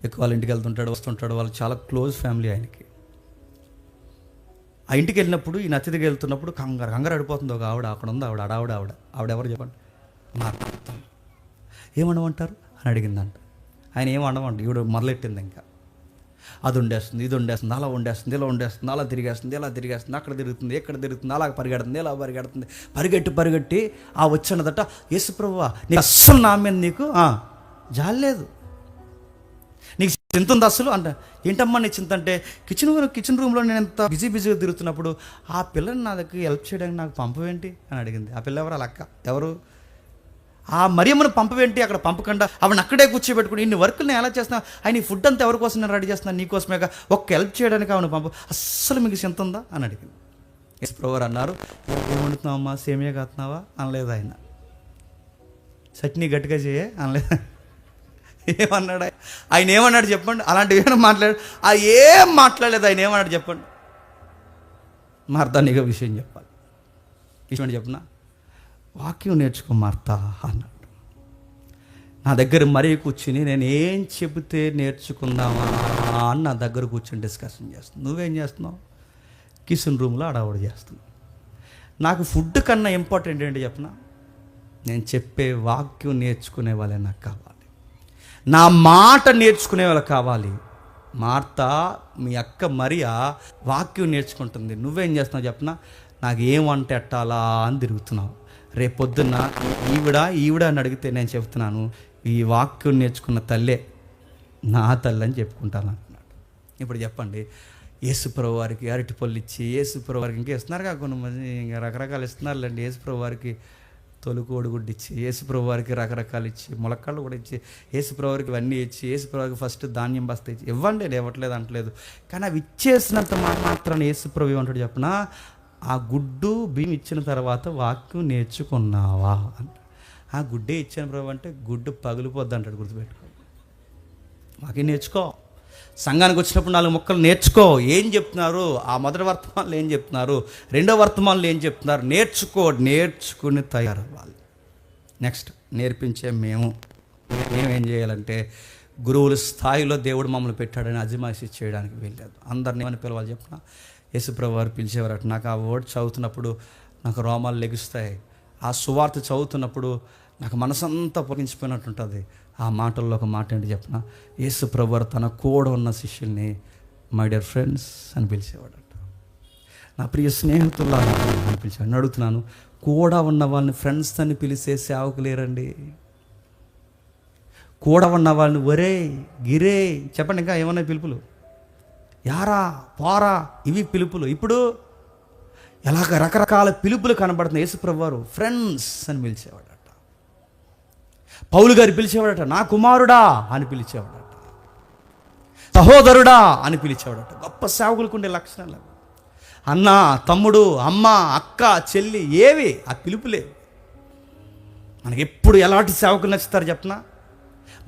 ఎక్కువ వాళ్ళ ఇంటికి వెళ్తుంటాడు, వస్తుంటాడు, వాళ్ళు చాలా క్లోజ్ ఫ్యామిలీ ఆయనకి. ఆ ఇంటికి వెళ్ళినప్పుడు ఈయన అతిథికి వెళ్తున్నప్పుడు కంగారు అడిపోతుంది. ఒక ఆవిడ అక్కడ ఉంది, ఆవిడెవరు చెప్పండి? మార్త. ఏమండమంటారు అని అడిగిందంట. ఆయన ఏం వండమంట, ఈవిడ మొదలెట్టింది. ఇంకా అది వండేస్తుంది, ఇది వండేస్తుంది, అలా వండేస్తుంది, ఇలా వండేస్తుంది, అలా తిరిగేస్తుంది, అక్కడ తిరుగుతుంది, ఎక్కడ తిరుగుతుంది, అలా పరిగెడుతుంది, ఇలా పరిగెడుతుంది. పరిగెట్టి వచ్చినదట, యేసుప్రభువా నీకు అస్సలు నా మీద నీకు జాలేదు, నీకు చింత ఉంది అసలు అంట. ఏంటమ్మా నీ చింత అంటే, కిచెన్ రూమ్లో నేను ఎంత బిజీగా తిరుగుతున్నప్పుడు ఆ పిల్లని నా దగ్గర హెల్ప్ చేయడానికి నాకు పంపవేంటి అని అడిగింది. ఆ పిల్ల ఎవరు? వాళ్ళ అక్క. ఎవరు? ఆ మరియమ్మను పంపవేంటి, అక్కడ పంపకుండా ఆవిడని అక్కడే కూర్చోబెట్టుకుని ఇన్ని వర్కులు నేను ఎలా చేస్తున్నా, ఆయన ఈ ఫుడ్ అంతా ఎవరి కోసం నేను రెడీ చేస్తున్నాను, నీకోసమే ఒక్క హెల్ప్ చేయడానికి ఆవిడ పంపు, అస్సలు మీకు చింత ఉందా అని అడిగింది. యేసుప్రభువారు అన్నారు, ఏం వండుతున్నావమ్మా, సేమియా కాస్తున్నావా అనలేదు ఆయన. చట్నీ గట్టిగా చేయే అనలేదు. ఏమన్నాడు ఆయన? ఏమన్నాడు చెప్పండి? అలాంటివి ఏమైనా మాట్లాడు? ఏం మాట్లాడలేదు ఆయన. ఏమన్నాడు చెప్పండి? మార్తా నీకు విషయం చెప్పాలి. విషయం చెప్పనా? వాక్యం నేర్చుకో మార్తా అన్నాడు. నా దగ్గర మరీ కూర్చుని నేను ఏం చెబితే నేర్చుకుందామా అని నా దగ్గర కూర్చొని డిస్కషన్ చేస్తున్నాను. నువ్వేం చేస్తున్నావు? కిచెన్ రూమ్లో అడావుడు చేస్తున్నావు. నాకు ఫుడ్ కన్నా ఇంపార్టెంట్ ఏంటి చెప్పనా? నేను చెప్పే వాక్యం నేర్చుకునే వాళ్ళే నాకు కావాలి, నా మాట నేర్చుకునే వాళ్ళు కావాలి. మార్తా మీ అక్క మరియా వాక్యం నేర్చుకుంటుంది, నువ్వేం చేస్తున్నావు చెప్పనా? నాకు ఏం వంట ఎట్టాలా అని తిరుగుతున్నావు. రేపొద్దున్న ఈవిడ అని అడిగితే నేను చెప్తున్నాను, ఈ వాక్యం నేర్చుకున్న తల్లే నా తల్లి అని చెప్పుకుంటాను అంటున్నాడు. ఇప్పుడు చెప్పండి, యేసుప్రభు వారికి అరటిపళ్ళు ఇచ్చి, యేసుప్రభు వారికి ఇంకా ఇస్తున్నారుగా కొంతమంది, ఇంకా రకరకాలు ఇస్తున్నారులేండి. యేసుప్రభు వారికి తొలుకోడు గుడ్డు ఇచ్చి, యేసుప్రభు వారికి రకరకాలు ఇచ్చి, ములక్కాళ్ళు కూడా ఇచ్చి, యేసుప్రభు వారికి ఇవన్నీ ఇచ్చి, యేసుప్రభు వారికి ఫస్ట్ ధాన్యం బస్తా ఇచ్చి, ఇవ్వండి, ఇవ్వట్లేదు అంటలేదు. కానీ అవి ఇచ్చేసినంత మాత్రాన యేసుప్రభు ఏమంటాడు చెప్పనా? ఆ గుడ్డు బియ్యం ఇచ్చిన తర్వాత వాక్యం నేర్చుకున్నావా అంట. ఆ గుడ్డే ఇచ్చాను ప్రభు అంటే గుడ్డు పగిలిపోద్ది అంటాడు, గుర్తుపెట్టుకో. వాక్యం నేర్చుకో. సంఘానికి వచ్చినప్పుడు 4 ముక్కలు నేర్చుకో. ఏం చెప్తున్నారు? ఆ మొదటి వర్తమానంలో ఏం చెప్తున్నారు, రెండో వర్తమానంలో ఏం చెప్తున్నారు? నేర్చుకుని తయారవ్వాలి. నెక్స్ట్ నేర్పించే మేమేం చేయాలంటే, గురువుల స్థాయిలో దేవుడు మమ్మల్ని పెట్టాడని అజమాయిషి చేయడానికి వెళ్ళలేదు. అందరిని ఏమని పిలవాలి చెప్పిన? యేసుప్రభు వారు పిలిచేవారట. నాకు ఆ వర్డ్ చదువుతున్నప్పుడు నాకు రోమాలు లెగుస్తాయి. ఆ సువార్త చదువుతున్నప్పుడు నాకు మనసంతా పొగించిపోయినట్టు ఉంటుంది. ఆ మాటల్లో ఒక మాట ఏంటి చెప్పిన? యేసుప్రభు వారు తన కూడా ఉన్న శిష్యుల్ని మై డియర్ ఫ్రెండ్స్ అని పిలిచేవాడట. నా ప్రియ స్నేహితుల్లా అని పిలిచాడు. నేను అడుగుతున్నాను, కూడా ఉన్న వాళ్ళని ఫ్రెండ్స్ అని పిలిచే సేవకులేరండి. కూడా ఉన్న వాళ్ళని ఒరే గిరే చెప్పండి, ఇంకా ఏమన్నా పిలుపులు, యారా పోరా, ఇవి పిలుపులు. ఇప్పుడు ఎలాగ రకరకాల పిలుపులు కనబడుతున్నాయి. యేసుప్రభు వారు ఫ్రెండ్స్ అని పిలిచేవాడట. పౌలు గారు పిలిచేవాడట నా కుమారుడా అని పిలిచేవాడట, సహోదరుడా అని పిలిచేవాడట. గొప్ప సేవకులకు ఉండే లక్షణాలు అన్న, తమ్ముడు, అమ్మ, అక్క, చెల్లి, ఏవి ఆ పిలుపులే. మనకి ఎప్పుడు ఎలాంటి సేవకులు నచ్చుతారు చెప్పనా?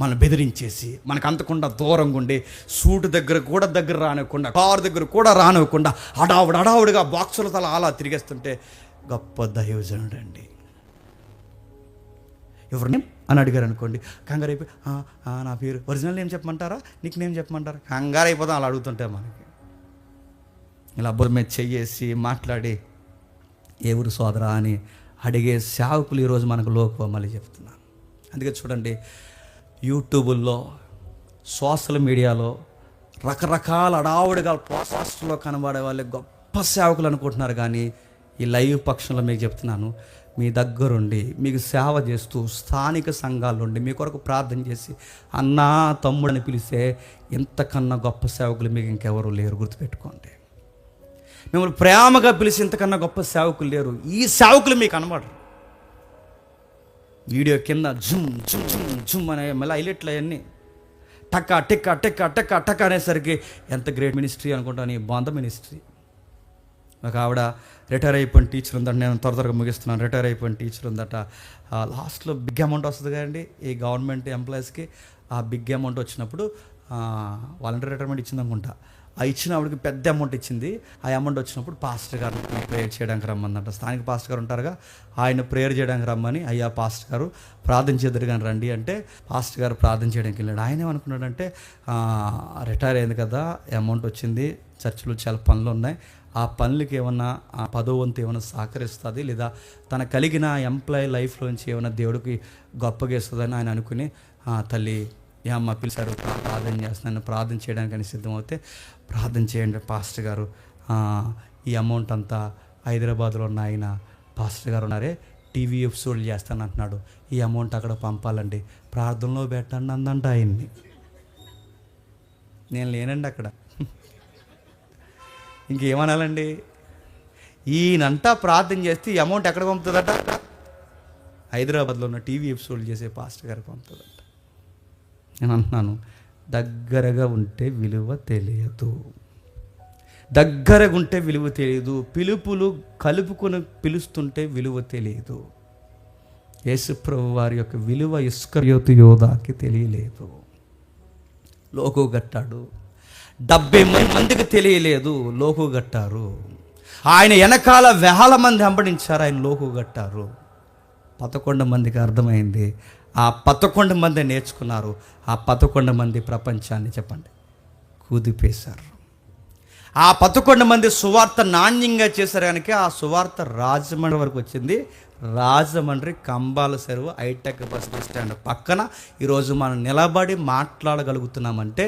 మనం బెదిరించేసి, మనకు అంతకుండా దూరంగా ఉండి, సూటు దగ్గర రానివ్వకుండా, కారు దగ్గర కూడా రానివ్వకుండా అడావుడిగా బాక్సుల తల అలా తిరిగేస్తుంటే గొప్ప దైవజనుడు అండి. ఎవరిని అని అడిగారు అనుకోండి, కంగారు అయిపోయి నా పేరు ఒరిజినల్ నేమ్ చెప్పమంటారా, నీకు నేమ్ చెప్పమంటారా, కంగారు అయిపోతాం అలా అడుగుతుంటే. మనకి ఇలా బుర్ర మీద చెయ్యేసి మాట్లాడి ఏ ఊరు సోదరా అని అడిగే సేవకులు ఈరోజు మనకు లోకం మళ్ళీ చెప్తున్నాను. అందుకే చూడండి, యూట్యూబుల్లో, సోషల్ మీడియాలో రకరకాల అడావుడిగా పోస్టర్లో కనబడే వాళ్ళే గొప్ప సేవకులు అనుకుంటున్నారు. కానీ ఈ లైవ్ పక్షంలో మీకు చెప్తున్నాను, మీ దగ్గరుండి మీకు సేవ చేస్తూ స్థానిక సంఘాలుండి మీ కొరకు ప్రార్థన చేసి అన్నా తమ్ముడని పిలిస్తే ఇంతకన్నా గొప్ప సేవకులు మీకు ఇంకెవరు లేరు, గుర్తుపెట్టుకోండి. మిమ్మల్ని ప్రేమగా పిలిచి ఇంతకన్నా గొప్ప సేవకులు లేరు. ఈ సేవకులు మీకు కనబడరు. వీడియో కింద జుమ్ జుమ్ జుమ్ జుమ్ అనే మళ్ళీ హైలైట్లు అవన్నీ టక్క టెక్క టెక్క టెక్క టక్క అనేసరికి ఎంత గ్రేట్ మినిస్ట్రీ అనుకుంటాను. ఈ బాంధ మినిస్ట్రీ. ఒక ఆవిడ రిటైర్ అయిపోయిన టీచర్ ఉందట, నేను త్వరగా ముగిస్తున్నాను. రిటైర్ అయిపోయిన టీచర్ ఉందట. లాస్ట్లో బిగ్ అమౌంట్ వస్తుంది కదండి ఈ గవర్నమెంట్ ఎంప్లాయీస్కి. ఆ బిగ్ అమౌంట్ వచ్చినప్పుడు వాలంటీర్ రిటైర్మెంట్ ఇచ్చింది అనుకుంటా. ఆ ఇచ్చిన ఆవిడకి పెద్ద అమౌంట్ ఇచ్చింది. ఆ అమౌంట్ వచ్చినప్పుడు పాస్టర్ గారు ప్రేయర్ చేయడానికి రమ్మందంట. స్థానిక పాస్టర్ గారు ఉంటారుగా, ఆయన ప్రేయర్ చేయడానికి రమ్మని, అయ్యా పాస్టర్ గారు ప్రార్థన చేద్దరు కానీ రండి అంటే పాస్టర్ గారు ప్రార్థన చేయడానికి వెళ్ళాడు. ఆయన ఏమనుకున్నాడంటే, రిటైర్ అయింది కదా, అమౌంట్ వచ్చింది, చర్చిలో చాలా పనులు ఉన్నాయి, ఆ పనులకి ఏమన్నా ఆ 10వ వంతు ఏమైనా సహకరిస్తుంది, లేదా తన కలిగిన ఎంప్లాయీ లైఫ్లోంచి ఏమైనా దేవుడికి గొప్పగా ఇస్తుందని ఆయన అనుకుని, తల్లి అమ్మ పిలిచారు, ప్రార్థన చేస్తున్నాను, ప్రార్థన చేయడానికి అని సిద్ధమవుతే, ప్రార్థన చేయండి పాస్టర్ గారు, ఈ అమౌంట్ అంతా హైదరాబాద్లో ఉన్న ఆయన పాస్టర్ గారు ఉన్నారే, టీవీ ఎపిసోడ్లు చేస్తాను అంటున్నాడు, ఈ అమౌంట్ అక్కడ పంపాలండి, ప్రార్థనలో పెట్టండి అందంట ఆయన్ని. నేను లేనండి అక్కడ, ఇంకేమనాలండి? ఈయనంతా ప్రార్థన చేస్తే ఈ అమౌంట్ ఎక్కడ పంపుతుందట? హైదరాబాద్లో ఉన్న టీవీ ఎపిసోడ్లు చేసే పాస్టర్ గారికి పంపుతుందట. నేను అంటున్నాను, దగ్గరగా ఉంటే విలువ తెలియదు, దగ్గరగా ఉంటే విలువ తెలియదు, పిలుపులు కలుపుకొని పిలుస్తుంటే విలువ తెలియదు. యేసుప్రభు వారి యొక్క విలువ ఇస్కరియోతు యోధాకి తెలియలేదు. లోకు గట్టాడు, 70 మందికి తెలియలేదు, లోకు గట్టారు. ఆయన వెనకాల వేల మంది వెంబడించారు, ఆయన లోకు గట్టారు. 11 మందికి అర్థమైంది ఆ 11 మంది నేర్చుకున్నారు. ఆ 11 మంది ప్రపంచాన్ని చెప్పండి కుదిపేశారు. ఆ 11 మంది సువార్త నాణ్యంగా చేశారు కనుక ఆ సువార్త రాజమండ్రి వరకు వచ్చింది. రాజమండ్రి కంబాల చెరువు హైటెక్ బస్ స్టాండ్ పక్కన ఈరోజు మనం నిలబడి మాట్లాడగలుగుతున్నామంటే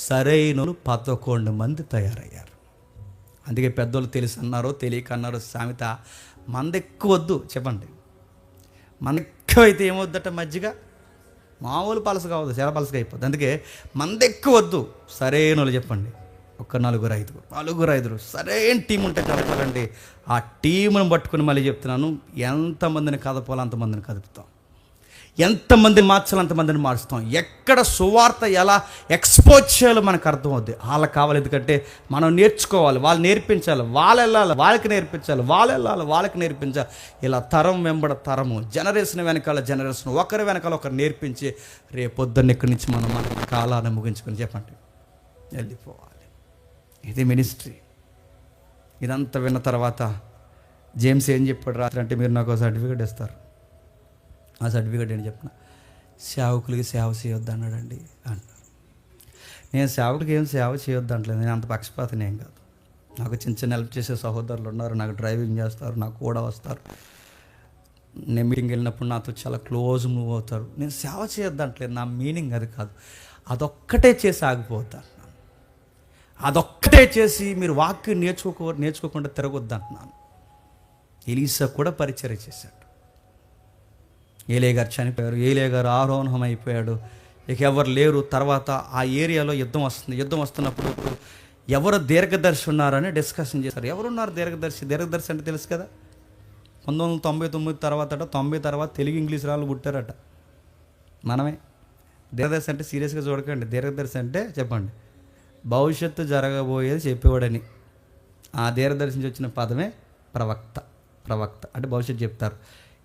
సరైన 11 మంది తయారయ్యారు. అందుకే పెద్దోళ్ళు తెలిసి అన్నారో తెలియక అన్నారో సామెత, మంద ఎక్కువ వద్దు చెప్పండి. మంద ఎక్కువైతే ఏమవుద్దట, మజ్జిగ మామూలు పలస కావద్దు, చాలా పలసగా అయిపోద్ది. అందుకే మంద ఎక్కువ వద్దు, సరైన వాళ్ళు చెప్పండి ఒక 4-5 సరైన టీం ఉంటే కదపాలండి. ఆ టీమును పట్టుకుని మళ్ళీ చెప్తున్నాను, ఎంతమందిని కదపాలో అంతమందిని కదుపుతాం, ఎంతమందిని మార్చాలో అంతమందిని మార్చుతాం. ఎక్కడ సువార్త ఎలా ఎక్స్పోజ్ చేయాలో మనకు అర్థమవుద్ది. వాళ్ళకి కావాలి, ఎందుకంటే మనం నేర్చుకోవాలి, వాళ్ళు నేర్పించాలి, వాళ్ళు వెళ్ళాలి, వాళ్ళకి నేర్పించాలి, వాళ్ళు వెళ్ళాలి, వాళ్ళకి నేర్పించాలి. ఇలా తరం వెంబడ తరము, జనరేషన్ వెనకాల జనరేషన్, ఒకరి వెనకాల ఒకరు నేర్పించి రేపొద్దున్న ఇక్కడి నుంచి మనం మన కాలాన్ని ముగించుకొని చెప్పండి వెళ్ళిపోవాలి. ఇది మినిస్ట్రీ. ఇదంతా విన్న తర్వాత జేమ్స్ ఏం చెప్పాడు రాత్రి అంటే, మీరు నాకు ఒక సర్టిఫికేట్ ఇస్తారు. ఆ సర్టిఫికేట్ ఏంటి చెప్పిన, సేవకులకి సేవ చేయొద్దు అన్నాడండి అన్నారు. నేను సేవకులకి ఏం సేవ చేయొద్దు అంటలేదు, నేను అంత పక్షపాతం ఏం కాదు. నాకు చిన్న హెల్ప్ చేసే సహోదరులు ఉన్నారు, నాకు డ్రైవింగ్ చేస్తారు, నాకు కూడా వస్తారు. నేను మీటింగ్కి వెళ్ళినప్పుడు నాతో చాలా క్లోజ్ మూవ్ అవుతారు. నేను సేవ చేయొద్దు అంటలేదు, నా మీనింగ్ అది కాదు. అదొక్కటే చేసి ఆగిపోతాను, అదొక్కటే చేసి మీరు వాక్యం నేర్చుకోకుండా తిరగొద్దు అంటున్నాను. ఎలీసా కూడా పరిచర్య చేశాడు. ఏలియా గారు చనిపోయారు, ఏలియా గారు ఆరోహణం అయిపోయాడు, ఇక ఎవరు లేరు. తర్వాత ఆ ఏరియాలో యుద్ధం వస్తుంది. యుద్ధం వస్తున్నప్పుడు ఎవరు దీర్ఘదర్శి ఉన్నారని డిస్కషన్ చేశారు. ఎవరున్నారు దీర్ఘదర్శి? దీర్ఘదర్శి అంటే తెలుసు కదా, 1999 తర్వాత 90 తర్వాత తెలుగు ఇంగ్లీష్ రాళ్ళు పుట్టారట. మనమే. దీర్ఘదర్శి అంటే సీరియస్గా చూడకండి. దీర్ఘదర్శి అంటే చెప్పండి భవిష్యత్తు జరగబోయేది చెప్పేవాడని. ఆ దీర్ఘదర్శి నుంచి వచ్చిన పదమే ప్రవక్త. ప్రవక్త అంటే భవిష్యత్తు చెప్తారు.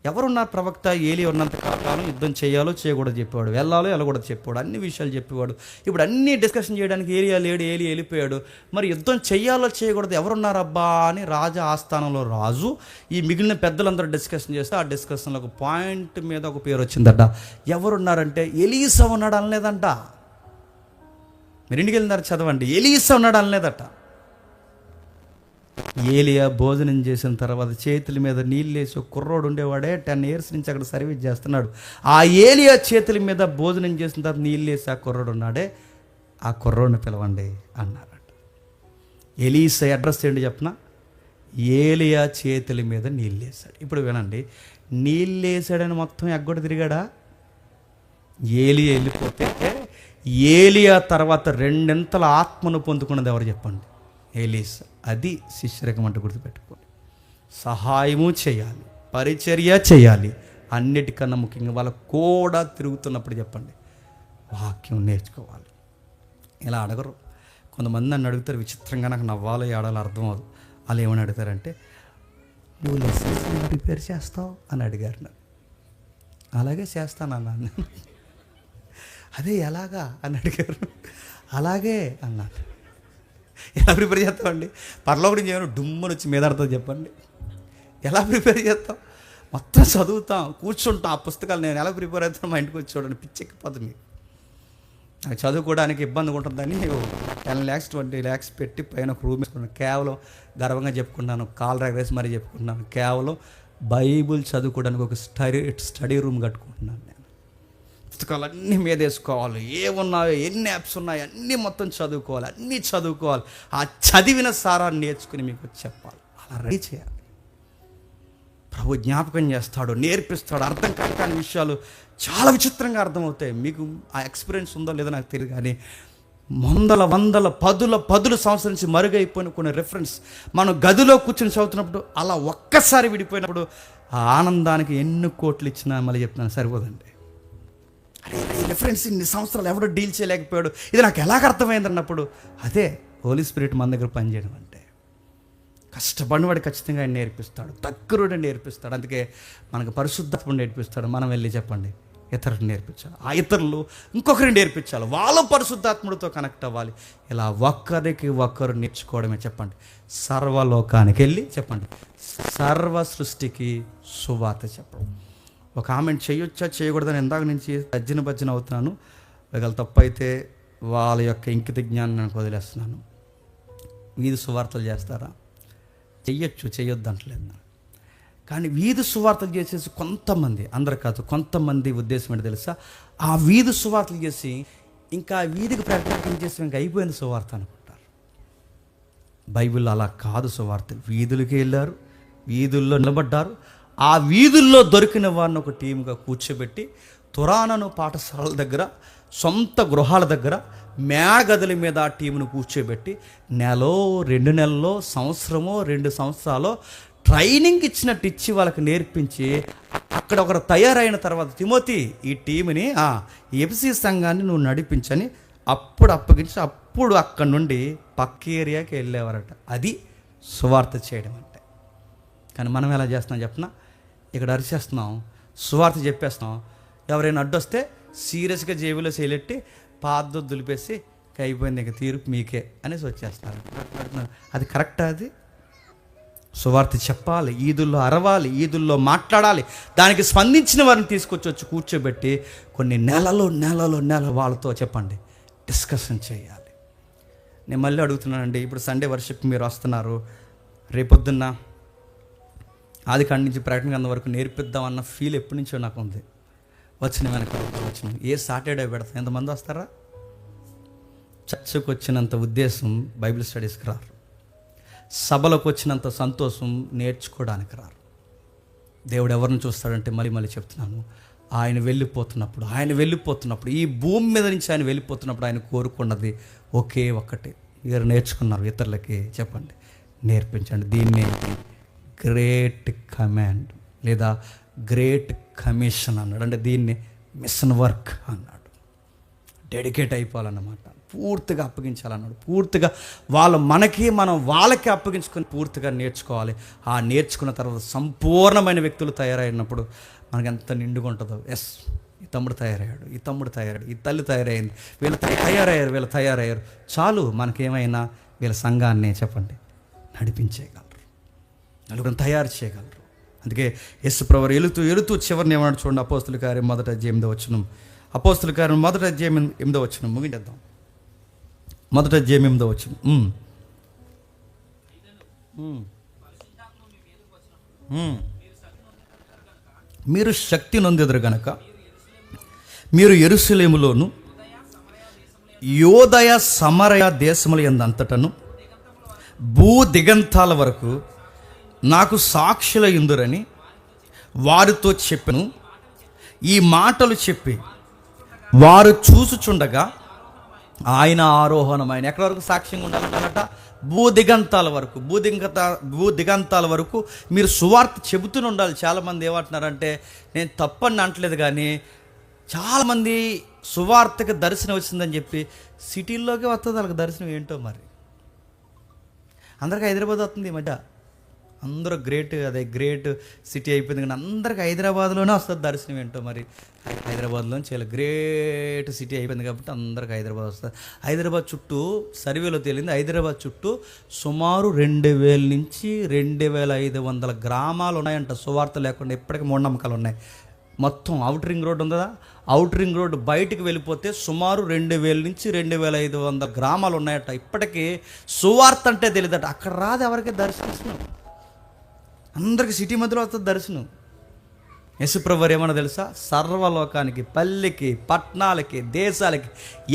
ఎవరున్నారు ప్రవక్త? ఏలియా ఉన్నంత కాలం యుద్ధం చేయాలో చేయకూడదు చెప్పేవాడు, వెళ్ళాలో వెళ్ళకూడదు చెప్పేవాడు, అన్ని విషయాలు చెప్పేవాడు. ఇప్పుడు అన్నీ డిస్కషన్ చేయడానికి ఏలియా లేడు, ఏలియా వెళ్ళిపోయాడు. మరి యుద్ధం చేయాలో చేయకూడదు ఎవరున్నారబ్బా అని రాజా ఆస్థానంలో రాజు ఈ మిగిలిన పెద్దలందరూ డిస్కషన్ చేస్తే ఆ డిస్కషన్లో ఒక పాయింట్ మీద ఒక పేరు వచ్చిందట. ఎవరున్నారంటే ఎలీసా ఉన్నాడు అనలేదంట. మీరు ఇంటికి వెళ్ళినారు చదవండి, ఎలీసా ఉన్నాడు అనలేదట. ఏలియా భోజనం చేసిన తర్వాత చేతుల మీద నీళ్ళు వేసి ఒక కుర్రోడు ఉండేవాడే, 10 years నుంచి అక్కడ సర్వీస్ చేస్తున్నాడు. ఆ ఏలియా చేతుల మీద భోజనం చేసిన తర్వాత నీళ్ళు వేసి ఆ కుర్రోడు ఉన్నాడే, ఆ కుర్రోడిని పిలవండి అన్నారట. ఎలీసా అడ్రస్ ఏంటి చెప్పనా? ఏలియా చేతుల మీద నీళ్ళు వేసాడు. ఇప్పుడు వినండి, నీళ్ళు వేసాడని మొత్తం ఎగ్గొడ తిరిగాడా? ఏలియా వెళ్ళిపోతే ఏలియా తర్వాత 2 ఆత్మను పొందుకున్నది ఎవరు చెప్పండి? ఎలీసా. అది శిష్యరకం అంటే గుర్తుపెట్టుకోండి. సహాయము చేయాలి, పరిచర్య చేయాలి, అన్నిటికన్నా ముఖ్యంగా వాళ్ళ కూడా తిరుగుతున్నప్పుడు చెప్పండి వాక్యం నేర్చుకోవాలి. ఇలా అడగరు. కొంతమంది నన్ను అడుగుతారు విచిత్రంగా, నాకు నవ్వాలో ఏడాలో అర్థం అవ్వదు. వాళ్ళు ఏమని అడుగుతారంటే, నువ్వు లెసన్స్ ప్రిపేర్ చేస్తావు అని అడిగారు నన్ను. అలాగే చేస్తాను అన్నాను. అదే ఎలాగా అని అడిగారు. అలాగే అన్నాను. ఎలా ప్రిపేర్ చేస్తామండి? పరలోకం చేయను డుమ్మని వచ్చి మీద అర్థం చెప్పండి. ఎలా ప్రిపేర్ చేస్తాం? మొత్తం చదువుతాం, కూర్చుంటాం. ఆ పుస్తకాలు నేను ఎలా ప్రిపేర్ అవుతాను మా ఇంటికి వచ్చి చూడండి, పిచ్చెక్కిపోతుంది మీకు. నాకు చదువుకోవడానికి ఇబ్బందిగా ఉంటుందని 10 lakhs 20 lakhs పెట్టి పైన ఒక రూమ్ వేసుకున్నాను. కేవలం గర్వంగా చెప్పుకున్నాను, కాల్ ఎగరేసి మరీ చెప్పుకున్నాను, కేవలం బైబుల్ చదువుకోవడానికి ఒక స్టడీ రూమ్ కట్టుకుంటున్నాను. నేను పుస్తకాలు అన్నీ మీద వేసుకోవాలి, ఏమున్నాయో ఎన్ని యాప్స్ ఉన్నాయో అన్నీ మొత్తం చదువుకోవాలి, అన్నీ చదువుకోవాలి. ఆ చదివిన సారాన్ని నేర్చుకుని మీకు చెప్పాలి. అలా రెడీ చేయాలి. ప్రభు జ్ఞాపకం చేస్తాడు, నేర్పిస్తాడు. అర్థం కాని విషయాలు చాలా విచిత్రంగా అర్థమవుతాయి. మీకు ఆ ఎక్స్పీరియన్స్ ఉందో లేదో నాకు తెలియదు, కానీ 100 సంవత్సరం నుంచి మరుగైపోయిన కొన్ని రెఫరెన్స్ మనం గదిలో కూర్చొని చదువుతున్నప్పుడు అలా ఒక్కసారి విడిపోయినప్పుడు ఆ ఆనందానికి ఎన్ని కోట్లు ఇచ్చినా మళ్ళీ చెప్తున్నాను సరిపోదండి. అరే రెఫరెన్స్ ఇన్ని సంవత్సరాలు ఎవడో డీల్ చేయలేకపోయాడు, ఇది నాకు ఎలాగ అర్థమైంది అన్నప్పుడు అదే హోలీ స్పిరిట్ మన దగ్గర పనిచేయడం అంటే. కష్టపడినవాడు ఖచ్చితంగా ఆయన నేర్పిస్తాడు, దగ్గరుడు నేర్పిస్తాడు. అందుకే మనకు పరిశుద్ధాత్మ నేర్పిస్తాడు. మనం వెళ్ళి చెప్పండి ఇతరులు నేర్పించాలి, ఆ ఇతరులు ఇంకొకరిని నేర్పించాలి, వాళ్ళు పరిశుద్ధాత్ముడితో కనెక్ట్ అవ్వాలి. ఇలా ఒక్కరికి ఒక్కరు నేర్చుకోవడమే చెప్పండి సర్వలోకానికి వెళ్ళి చెప్పండి సర్వ సృష్టికి సువార్త చెప్పడం. ఒక కామెంట్ చేయొచ్చా చేయకూడదని ఇందాక నుంచి భజ్జన అవుతున్నాను. ఒకవేళ తప్పు అయితే వాళ్ళ యొక్క ఇంకిత జ్ఞానం నాకు వదిలేస్తున్నాను. వీధి సువార్తలు చేస్తారా? చెయ్యొచ్చు, చేయొద్దు అంటలేదు. కానీ వీధి సువార్తలు చేసేసి కొంతమంది, అందరు కాదు కొంతమంది ఉద్దేశం ఏంటో తెలుసా? ఆ వీధి సువార్తలు చేసి ఇంకా వీధికి ప్రకటన చేసి ఇంకా అయిపోయింది సువార్త అనుకుంటారు. బైబిల్లో అలా కాదు సువార్త. వీధులకి వెళ్ళారు, వీధుల్లో నిలబడ్డారు. ఆ వీధుల్లో దొరికిన వారిని ఒక టీముగా కూర్చోబెట్టి తురానను పాఠశాలల దగ్గర, సొంత గృహాల దగ్గర, మేడగదుల మీద ఆ టీమును కూర్చోబెట్టి నెలో 2 నెలల్లో, సంవత్సరమో 2 సంవత్సరాలు ట్రైనింగ్ ఇచ్చినట్టు ఇచ్చి వాళ్ళకి నేర్పించి అక్కడ ఒకరు తయారైన తర్వాత తిమోతి ఈ టీముని ఎఫ్సి సంఘాన్ని నువ్వు నడిపించని అప్పుడు అప్పగించి అప్పుడు అక్కడి నుండి పక్క ఏరియాకి వెళ్ళేవారట. అది సువార్త చేయడం అంటే. కానీ మనం ఎలా చేస్తున్నాం చెప్పిన? ఇక్కడ అరిచేస్తున్నాం, సువార్త చెప్పేస్తున్నాం. ఎవరైనా అడ్డొస్తే సీరియస్గా జేబులో చేయలెట్టి పాద దులిపేసి అయిపోయింది, ఇక తీర్పు మీకే అనేసి వచ్చేస్తున్నారు. అది కరెక్టా? అది సువార్త చెప్పాలి, ఈదుల్లో అరవాలి, ఈదుల్లో మాట్లాడాలి. దానికి స్పందించిన వారిని తీసుకొచ్చి కూర్చోబెట్టి కొన్ని నెలలు వాళ్ళతో చెప్పండి, డిస్కషన్ చేయాలి. నేను మళ్ళీ అడుగుతున్నానండి, ఇప్పుడు సండే వర్షిప్ మీరు వస్తున్నారు, రేపొద్దున్న ఆది కాడి నుంచి ప్రకటన గ్రంథం వరకు నేర్పిద్దామన్న ఫీల్ ఎప్పటి నుంచో నాకు ఉంది. వచ్చిన వెనక వచ్చిన ఏ సాటర్డే పెడతాం? ఎంతమంది వస్తారా? చర్చకు వచ్చినంత ఉద్దేశం బైబిల్ స్టడీస్కి రారు. సభలకు వచ్చినంత సంతోషం నేర్చుకోవడానికి రారు. దేవుడు ఎవరిని చూస్తాడంటే మళ్ళీ చెప్తున్నాను, ఆయన వెళ్ళిపోతున్నప్పుడు ఈ భూమి మీద నుంచి ఆయన వెళ్ళిపోతున్నప్పుడు ఆయన కోరుకున్నది ఒకే ఒక్కటి. మీరు నేర్చుకున్నారు, ఇతరులకి చెప్పండి, నేర్పించండి. దీన్నే గ్రేట్ కమాండ్ లేదా గ్రేట్ కమిషన్ అన్నాడు. అంటే దీన్ని మిషన్ వర్క్ అన్నాడు. డెడికేట్ అయిపోవాలన్నమాట, పూర్తిగా అప్పగించాలన్నాడు. పూర్తిగా మనం వాళ్ళకి అప్పగించుకొని పూర్తిగా నేర్చుకోవాలి. ఆ నేర్చుకున్న తర్వాత సంపూర్ణమైన వ్యక్తులు తయారైనప్పుడు మనకి ఎంత నిండుగా ఉంటుందో. ఎస్, ఈ తమ్ముడు తయారయ్యాడు, ఈ తల్లి తయారైంది, వీళ్ళు తయారయ్యారు, చాలు మనకేమైనా వీళ్ళ సంఘాన్ని చెప్పండి నడిపించేయగలరు, నలుగురిని తయారు చేయగలరు. అందుకే యేసు ప్రభువు ఎలుతూ చివరిని ఏమన్నాడు చూడండి. అపోస్తుల కార్యం 1వ అధ్యాయం 8వ వచనం. అపోస్తుల కార్యం 1వ అధ్యాయం 8వ వచనం ముగించేద్దాం. 1వ అధ్యాయం 8వ వచనం. మీరు శక్తి నొందెదరు గనక మీరు యెరూషలేములోను యోదయ సమరయ దేశముల యందంతటను భూ దిగంతాల వరకు నాకు సాక్షులయుందురని వారితో చెప్పెను. ఈ మాటలు చెప్పి వారు చూసుచుండగా ఆయన ఆరోహణమైన ఎక్కడి వరకు సాక్ష్యంగా ఉండాలంటారట? భూ దిగంతాల వరకు మీరు సువార్త చెబుతూనే ఉండాలి. చాలామంది ఏమంటున్నారంటే, నేను తప్పని అంటలేదు కానీ చాలామంది సువార్తకి దర్శనం వచ్చిందని చెప్పి సిటీల్లోకి వస్తుంది. వాళ్ళకి దర్శనం ఏంటో మరి. అందరికి హైదరాబాద్ వస్తుంది ఈ మధ్య. అందరూ గ్రేట్ సిటీ అయిపోయింది కానీ అందరికి హైదరాబాద్లోనే వస్తుంది దర్శనం. ఏంటో మరి, హైదరాబాద్లోనే చాలా గ్రేట్ సిటీ అయిపోయింది కాబట్టి అందరికి హైదరాబాద్ వస్తుంది. హైదరాబాద్ చుట్టూ సర్వేలో తేలింది, హైదరాబాద్ చుట్టూ సుమారు 2000 నుంచి 2500 గ్రామాలు ఉన్నాయంట సువార్త లేకుండా. ఇప్పటికీ మూఢనమ్మకాలు ఉన్నాయి. మొత్తం అవుట్ రింగ్ రోడ్ ఉందా, అవుట్ రింగ్ రోడ్ బయటికి వెళ్ళిపోతే సుమారు 2000 నుంచి 2500 గ్రామాలు ఉన్నాయట. ఇప్పటికీ సువార్త అంటే తెలియదట. అక్కడ రాదు ఎవరికి దర్శనం, అందరికి సిటీ మధ్యలో వస్తుంది దర్శనం. యేసుప్రభువారు ఏమన్నా తెలుసా? సర్వలోకానికి, పల్లెకి, పట్టణాలకి, దేశాలకి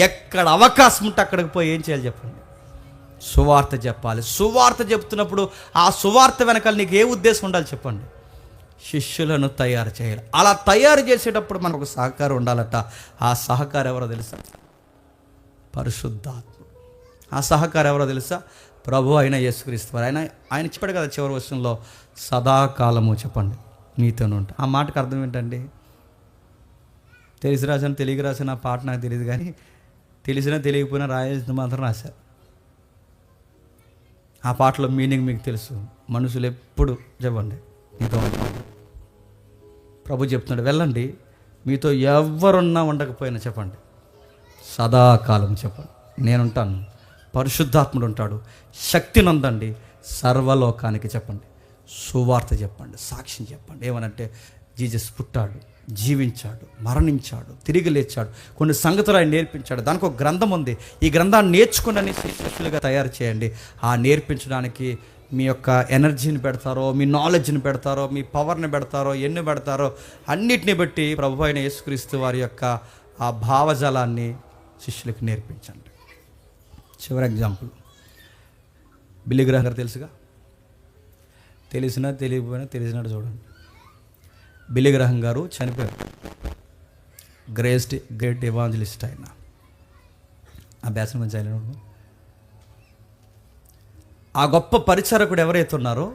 ఎక్కడ అవకాశం ఉంటే అక్కడికి పోయి ఏం చేయాలి చెప్పండి? సువార్త చెప్పాలి. సువార్త చెప్తున్నప్పుడు ఆ సువార్త వెనకాల నీకు ఏ ఉద్దేశం ఉండాలి చెప్పండి? శిష్యులను తయారు చేయాలి. అలా తయారు చేసేటప్పుడు మనకు ఒక సహకారం ఉండాలట. ఆ సహకారం ఎవరో తెలుసా? పరిశుద్ధాత్మ. ఆ సహకారం ఎవరో తెలుసా? ప్రభు అయిన యేసుక్రీస్తు వారు. ఆయన చెప్పాడు కదా చివరి వచనంలో, సదాకాలము చెప్పండి నీతోనే ఉంటా. ఆ మాటకు అర్థం ఏంటండి? తెలిసి రాసిన తెలియక రాసిన ఆ పాట నాకు తెలియదు కానీ తెలిసినా తెలియకపోయినా రాయాల్సింది మాత్రం రాశారు. ఆ పాటలో మీనింగ్ మీకు తెలుసు. మనుషులు ఎప్పుడు చెప్పండి నీతో ఉంటారు. ప్రభు చెప్తున్నాడు, వెళ్ళండి, మీతో ఎవరున్నా ఉండకపోయినా చెప్పండి సదాకాలం చెప్పండి నేనుంటాను. పరిశుద్ధాత్ముడు ఉంటాడు. శక్తి నందండి, సర్వలోకానికి చెప్పండి సువార్త చెప్పండి, సాక్ష్యం చెప్పండి. ఏమనంటే జీసస్ పుట్టాడు, జీవించాడు, మరణించాడు, తిరిగి లేచాడు, కొన్ని సంగతులు ఆయన నేర్పించాడు. దానికి ఒక గ్రంథం ఉంది. ఈ గ్రంథాన్ని నేర్చుకుని శిష్యులుగా తయారు చేయండి. ఆ నేర్పించడానికి మీ యొక్క ఎనర్జీని పెడతారో, మీ నాలెడ్జ్ని పెడతారో, మీ పవర్ని పెడతారో, ఎన్ని పెడతారో అన్నిటిని బట్టి ప్రభు అయిన యేసుక్రీస్తు వారి యొక్క ఆ భావజాలాన్ని శిష్యులకు నేర్పించండి. చివరి ఎగ్జాంపుల్ బిల్లీ గ్రహం గారు తెలుసుగా, తెలిసినా తెలియకపోయినా తెలిసినట్టు చూడండి. బిల్లీ గ్రహం గారు చనిపోయారు. గ్రేట్ ఎవాంజలిస్ట్ ఆయన. ఆ బ్యాచ్ మంచి ఆయన. ఆ గొప్ప పరిచారకుడు ఎవరైతే ఉన్నారో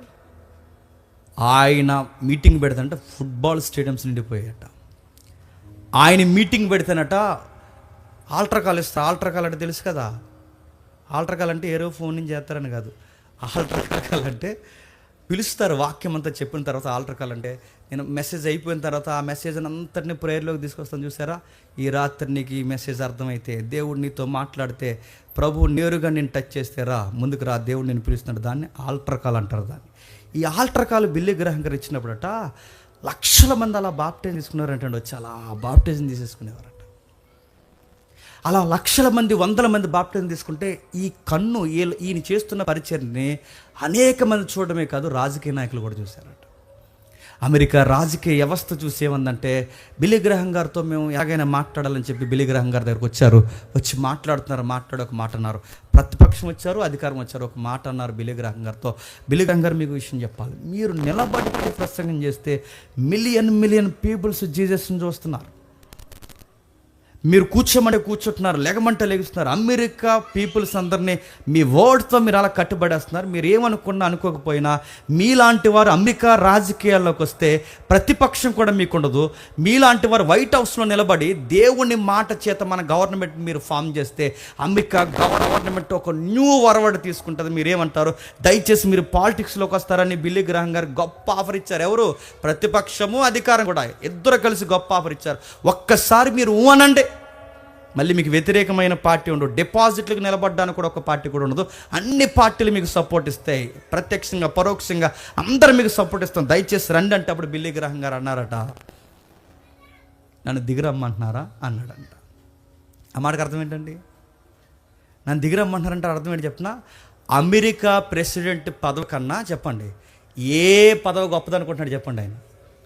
ఆయన మీటింగ్ పెడతానంట ఫుట్బాల్ స్టేడియంస్ నిండిపోయాయట. ఆయన మీటింగ్ పెడితేనట ఆల్టర్ కాల్ ఇస్తారు. ఆల్టర్ కాల్ అంటే తెలుసు కదా, ఆల్టర్ కాల్ అంటే ఏరో ఫోన్ నుంచి చేస్తారని కాదు. ఆల్టర్ కాల్ అంటే పిలుస్తారు. వాక్యం అంతా చెప్పిన తర్వాత ఆల్టర్ కాల్ అంటే నేను మెసేజ్ అయిపోయిన తర్వాత ఆ మెసేజ్ అంతటిని ప్రేయర్లోకి తీసుకొస్తాను. చూసారా, ఈ రాత్రి నీకు ఈ మెసేజ్ అర్థమైతే, దేవుడు నీతో మాట్లాడితే, ప్రభువు నేరుగా నేను టచ్ చేస్తే రా, ముందుకు రా, దేవుడు నేను పిలుస్తున్నాడు. దాన్ని ఆల్టర్ కాల్ అంటారు. దాన్ని ఈ ఆల్టర్ కాల్ బిల్లీ గ్రహం గారు ఇచ్చినప్పుడట లక్షల మంది అలా బాప్టైజం తీసుకున్నారంటే వచ్చి అలా బాప్టైజం తీసేసుకునేవారట. అలా లక్షల మంది, వందల మంది బాప్టైజం తీసుకుంటే ఈ కన్ను ఈయన చేస్తున్న పరిచర్ని అనేక మంది చూడడమే కాదు, రాజకీయ నాయకులు కూడా చూశారట. అమెరికా రాజకీయ వ్యవస్థ చూసి ఏమందంటే, బిల్లీ గ్రహం గారితో మేము ఎలాగైనా మాట్లాడాలని చెప్పి బిల్లీ గ్రహం గారి దగ్గరకు వచ్చారు. వచ్చి మాట్లాడి ఒక మాట అన్నారు. ప్రతిపక్షం వచ్చారు, అధికారం వచ్చారు, ఒక మాట అన్నారు బిల్లీ గ్రహం గారితో. బిల్లీ గ్రహం గారు మీకు విషయం చెప్పాలి, మీరు నిలబడి ప్రసంగం చేస్తే మిలియన్ పీపుల్స్ జీసస్ని చూస్తున్నారు. మీరు కూర్చోమంటే కూర్చుంటున్నారు, లెగమంటే లెగుస్తున్నారు. అమెరికా పీపుల్స్ అందరినీ మీ వర్డ్తో మీరు అలా కట్టుబడేస్తున్నారు. మీరు ఏమనుకున్నా అనుకోకపోయినా మీలాంటి వారు అమెరికా రాజకీయాల్లోకి వస్తే ప్రతిపక్షం కూడా మీకు ఉండదు. మీలాంటి వారు వైట్ హౌస్లో నిలబడి దేవుని మాట చేత మన గవర్నమెంట్ మీరు ఫామ్ చేస్తే అమెరికా గవర్నమెంట్ ఒక న్యూ వరవడి తీసుకుంటుంది. మీరేమంటారు? దయచేసి మీరు పాలిటిక్స్లోకి వస్తారని బిల్లీ గ్రహం గారు గొప్ప ఆఫర్ ఇచ్చారు. ఎవరు? ప్రతిపక్షము అధికారం కూడా ఇద్దరు కలిసి గొప్ప ఆఫర్ ఇచ్చారు. ఒక్కసారి మీరు ఊనండి, మళ్ళీ మీకు వ్యతిరేకమైన పార్టీ ఉండదు. డిపాజిట్లకు నిలబడ్డానికి కూడా ఒక పార్టీ కూడా ఉండదు. అన్ని పార్టీలు మీకు సపోర్ట్ ఇస్తాయి, ప్రత్యక్షంగా పరోక్షంగా అందరూ మీకు సపోర్ట్ ఇస్తాం. దయచేసి రండి అంటే అప్పుడు బిల్లీ గ్రహం గారు అన్నారట, నన్ను దిగిరమ్మంటున్నారా అన్నాడంట. ఆ మాటకు అర్థం ఏంటండి? నన్ను దిగిరమ్మంటున్నారంటే అర్థం ఏంటి చెప్పిన? అమెరికా ప్రెసిడెంట్ పదవి కన్నా చెప్పండి ఏ పదవి గొప్పదనుకుంటున్నాడు చెప్పండి? ఆయన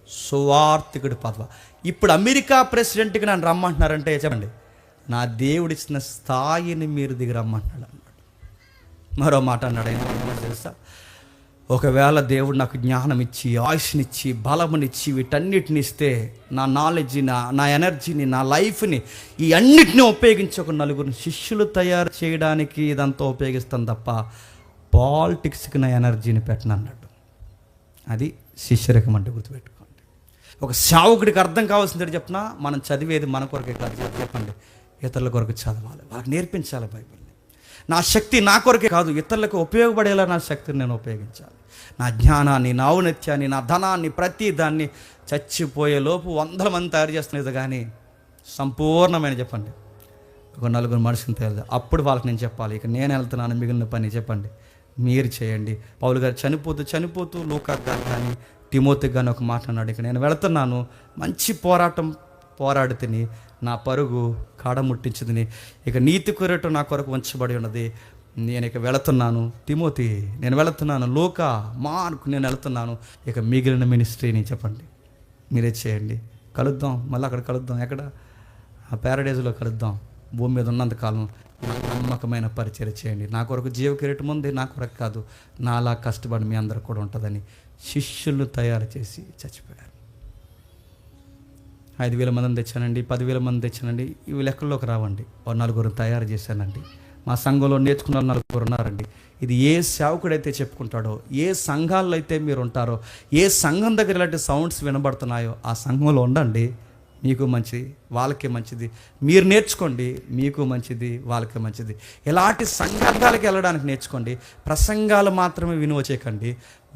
సువార్థికుడి పదవి. ఇప్పుడు అమెరికా ప్రెసిడెంట్కి నన్ను రమ్మంటున్నారంటే చెప్పండి, నా దేవుడిచ్చిన స్థాయిని మీరు దిగిరమ్మంటున్నాడు అన్నాడు. మరో మాట అన్నాడు ఆయన, తెలుసా, ఒకవేళ దేవుడు నాకు జ్ఞానం ఇచ్చి, ఆయుష్నిచ్చి, బలమునిచ్చి, వీటన్నిటిని ఇస్తే నా నాలెడ్జ్ని, నా ఎనర్జీని, నా లైఫ్ని ఈ అన్నిటిని ఉపయోగించి ఒక నలుగురిని శిష్యులు తయారు చేయడానికి ఇదంతా ఉపయోగిస్తాను తప్ప పాలిటిక్స్కి నా ఎనర్జీని పెట్టను అన్నాడు. అది శిష్యరకం అంటే గుర్తుపెట్టుకోండి. ఒక సేవకుడికి అర్థం కావాల్సింది చెప్పినా, మనం చదివేది మన కొరకే కాదు చెప్పండి, ఇతరుల కొరకు చదవాలి, వాళ్ళకి నేర్పించాలి బైబిల్ని. నా శక్తి నా కొరకే కాదు, ఇతరులకు ఉపయోగపడేలా నా శక్తిని నేను ఉపయోగించాలి. నా జ్ఞానాన్ని, నా ఔన్నత్యాన్ని, నా ధనాన్ని, ప్రతి దాన్ని చచ్చిపోయే లోపు 100 మంది తయారు చేస్తున్నది కానీ సంపూర్ణమైన చెప్పండి ఒక నలుగురు మనుషుని తయారు. అప్పుడు వాళ్ళకి నేను చెప్పాలి, ఇక నేను వెళ్తున్నాను, మిగిలిన పని చెప్పండి మీరు చేయండి. పౌలు గారు చనిపోతూ లూకా గారు కానీ తిమోతికి కానీ ఒక మాట అన్నాడు, ఇక నేను వెళుతున్నాను, మంచి పోరాటం పోరాడి తిని నా పరుగు కాడముట్టించింది, ఇక నీతి కొరట నా కొరకు ఉంచబడి ఉన్నది, నేను ఇక వెళుతున్నాను. తిమోతి నేను వెళుతున్నాను, లూకా మార్కు నేను వెళుతున్నాను, ఇక మిగిలిన మినిస్ట్రీని చెప్పండి మీరే చేయండి. కలుద్దాం, మళ్ళీ అక్కడ కలుద్దాం. ఎక్కడ? ఆ ప్యారడైజ్లో కలుద్దాం. భూమి మీద ఉన్నంతకాలం నమ్మకమైన పరిచయం చేయండి. నా కొరకు జీవ కిరీటం ఉంది, నా కొరకు కాదు, నాలా కష్టపడి మీ అందరికి కూడా ఉంటుందని శిష్యులను తయారు చేసి చచ్చిపోయారు. 5,000 మందిని తెచ్చానండి, 10,000 మంది తెచ్చానండి, ఇవి లెక్కల్లోకి రావండి. 4 తయారు చేశానండి. మా సంఘంలో నేర్చుకున్న 4 ఉన్నారండి. ఇది ఏ సేవకుడైతే చెప్పుకుంటాడో, ఏ సంఘాల్లో అయితే మీరు ఉంటారో, ఏ సంఘం దగ్గర ఇలాంటి సౌండ్స్ వినబడుతున్నాయో ఆ సంఘంలో ఉండండి. మీకు మంచిది, వాళ్ళకే మంచిది. మీరు నేర్చుకోండి, మీకు మంచిది, వాళ్ళకే మంచిది. ఇలాంటి సంఘాలకు వెళ్ళడానికి నేర్చుకోండి. ప్రసంగాలు మాత్రమే వినివచేయకండి,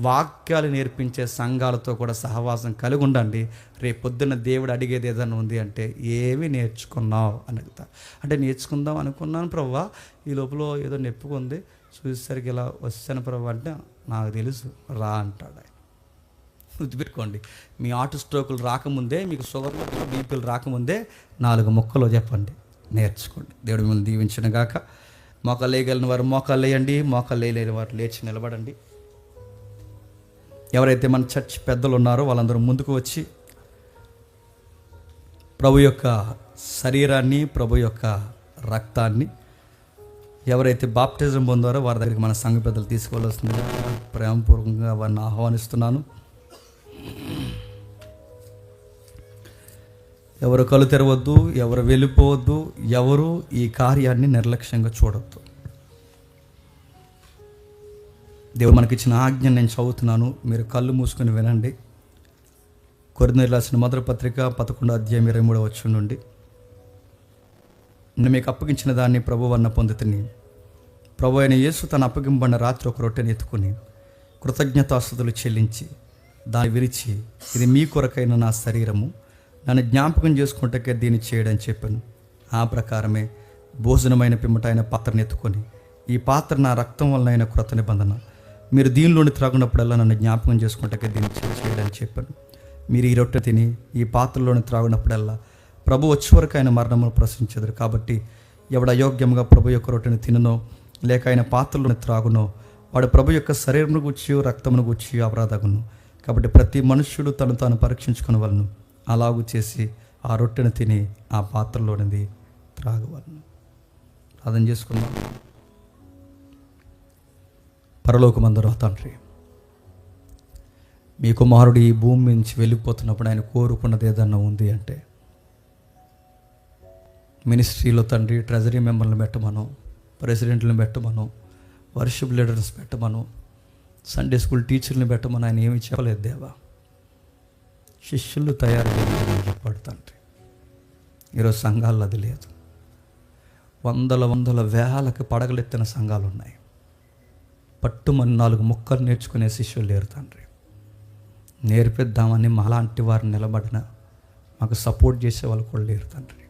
వాక్యాలు నేర్పించే సంఘాలతో కూడా సహవాసం కలిగి ఉండండి. రేపు పొద్దున్న దేవుడు అడిగేది ఏదైనా ఉంది అంటే, ఏమి నేర్చుకున్నావు అని అడుగుతా. అంటే నేర్చుకుందాం అనుకున్నాను ప్రభువా, ఈ లోపల ఏదో నొప్పుకుంది, చూసేసరికి ఇలా వచ్చాను ప్రభు అంటే, నాకు తెలుసు రా అంటాడు ఆయన. గుర్తుపెట్టుకోండి. మీ హార్ట్ స్ట్రోకులు రాకముందే, మీకు షుగర్లు బీపీలు రాకముందే 4 ముక్కలు చెప్పండి, నేర్చుకోండి. దేవుడు మిమ్మల్ని దీవించిన గాక. మోకాలు వేయగలిగిన వారు మోకాలు వేయండి, మోకాలు వేయలేని వారు లేచి నిలబడండి. ఎవరైతే మన చర్చ్ పెద్దలు ఉన్నారో వాళ్ళందరూ ముందుకు వచ్చి ప్రభు యొక్క శరీరాన్ని, ప్రభు యొక్క రక్తాన్ని ఎవరైతే బాప్టిజం పొందారో వారి దగ్గరికి మన సంఘ పెద్దలు తీసుకోవాల్సిందిగా ప్రేమపూర్వకంగా వారిని ఆహ్వానిస్తున్నాను. ఎవరు కళ్ళు తెరవద్దు, ఎవరు వెళ్ళిపోవద్దు, ఎవరు ఈ కార్యాన్ని నిర్లక్ష్యంగా చూడొద్దు. దేవుడు మనకిచ్చిన ఆజ్ఞ నేను చదువుతున్నాను, మీరు కళ్ళు మూసుకొని వినండి. కొరింథీయులకు రాసిన మొదటి పత్రిక 11వ అధ్యాయం 23వ వచనం నుండి, నేను మీకు అప్పగించిన దాన్ని ప్రభువు వలన పొందుతుని, ప్రభు అయిన యేసు తన అప్పగింపబడిన రాత్రి ఒక రొట్టెని ఎత్తుకుని కృతజ్ఞతాస్తుతులు చెల్లించి దాన్ని విరిచి, ఇది మీ కొరకైన నా శరీరము, నన్ను జ్ఞాపకం చేసుకుంటే దీన్ని చేయడని చెప్పాను. ఆ ప్రకారమే భోజనమైన పిమ్మట ఆయన పాత్రను ఎత్తుకొని, ఈ పాత్ర నా రక్తం వలన అయిన క్రొత్త నిబంధన, మీరు దీనిలోని త్రాగునప్పుడల్లా నన్ను జ్ఞాపకం చేసుకుంటే దీన్ని చేయడని చెప్పాను. మీరు ఈ రొట్టె తిని ఈ పాత్రలోని త్రాగునప్పుడల్లా ప్రభు వచ్చే వరకు ఆయన మరణమును ప్రశ్నించెదరు. కాబట్టి ఎవడు అయోగ్యంగా ప్రభు యొక్క రొట్టెని తిననో లేక ఆయన పాత్రలోని త్రాగునో వాడు ప్రభు యొక్క శరీరమును గూర్చి రక్తమును గూర్చి అపరాధగును. కాబట్టి ప్రతి మనుష్యుడు తను తాను పరీక్షించుకునే వలను, అలాగూ చేసి ఆ రొట్టెను తిని ఆ పాత్రలోనిది త్రాగవలను. ప్రార్థన చేసుకుందాం. పరలోకమందున తండ్రి, మీ కుమారుడు ఈ భూమి నుంచి వెళ్ళిపోతున్నప్పుడు ఆయన కోరుకున్నది ఏదన్నా ఉంది అంటే, మినిస్ట్రీలో తండ్రి ట్రెజరీ మెంబర్లను పెట్టమను, ప్రెసిడెంట్లను పెట్టమను, వర్షిప్ లీడర్స్ పెట్టమను, సండే స్కూల్ టీచర్లను పెట్టమని ఆయన ఏమీ చెప్పలేదు దేవా. శిష్యులు తయారు చేయాలని చెప్పాడు తండ్రి. ఈరోజు సంఘాల్లో అది లేదు. వందల వేలకు పడగలెత్తిన సంఘాలు ఉన్నాయి. పట్టుమని 4 ముక్కలు నేర్చుకునే శిష్యులు లేరు తండ్రి. నేర్పిద్దామని మాలాంటి వారు నిలబడిన మాకు సపోర్ట్ చేసే వాళ్ళు కూడా లేరు తండ్రి.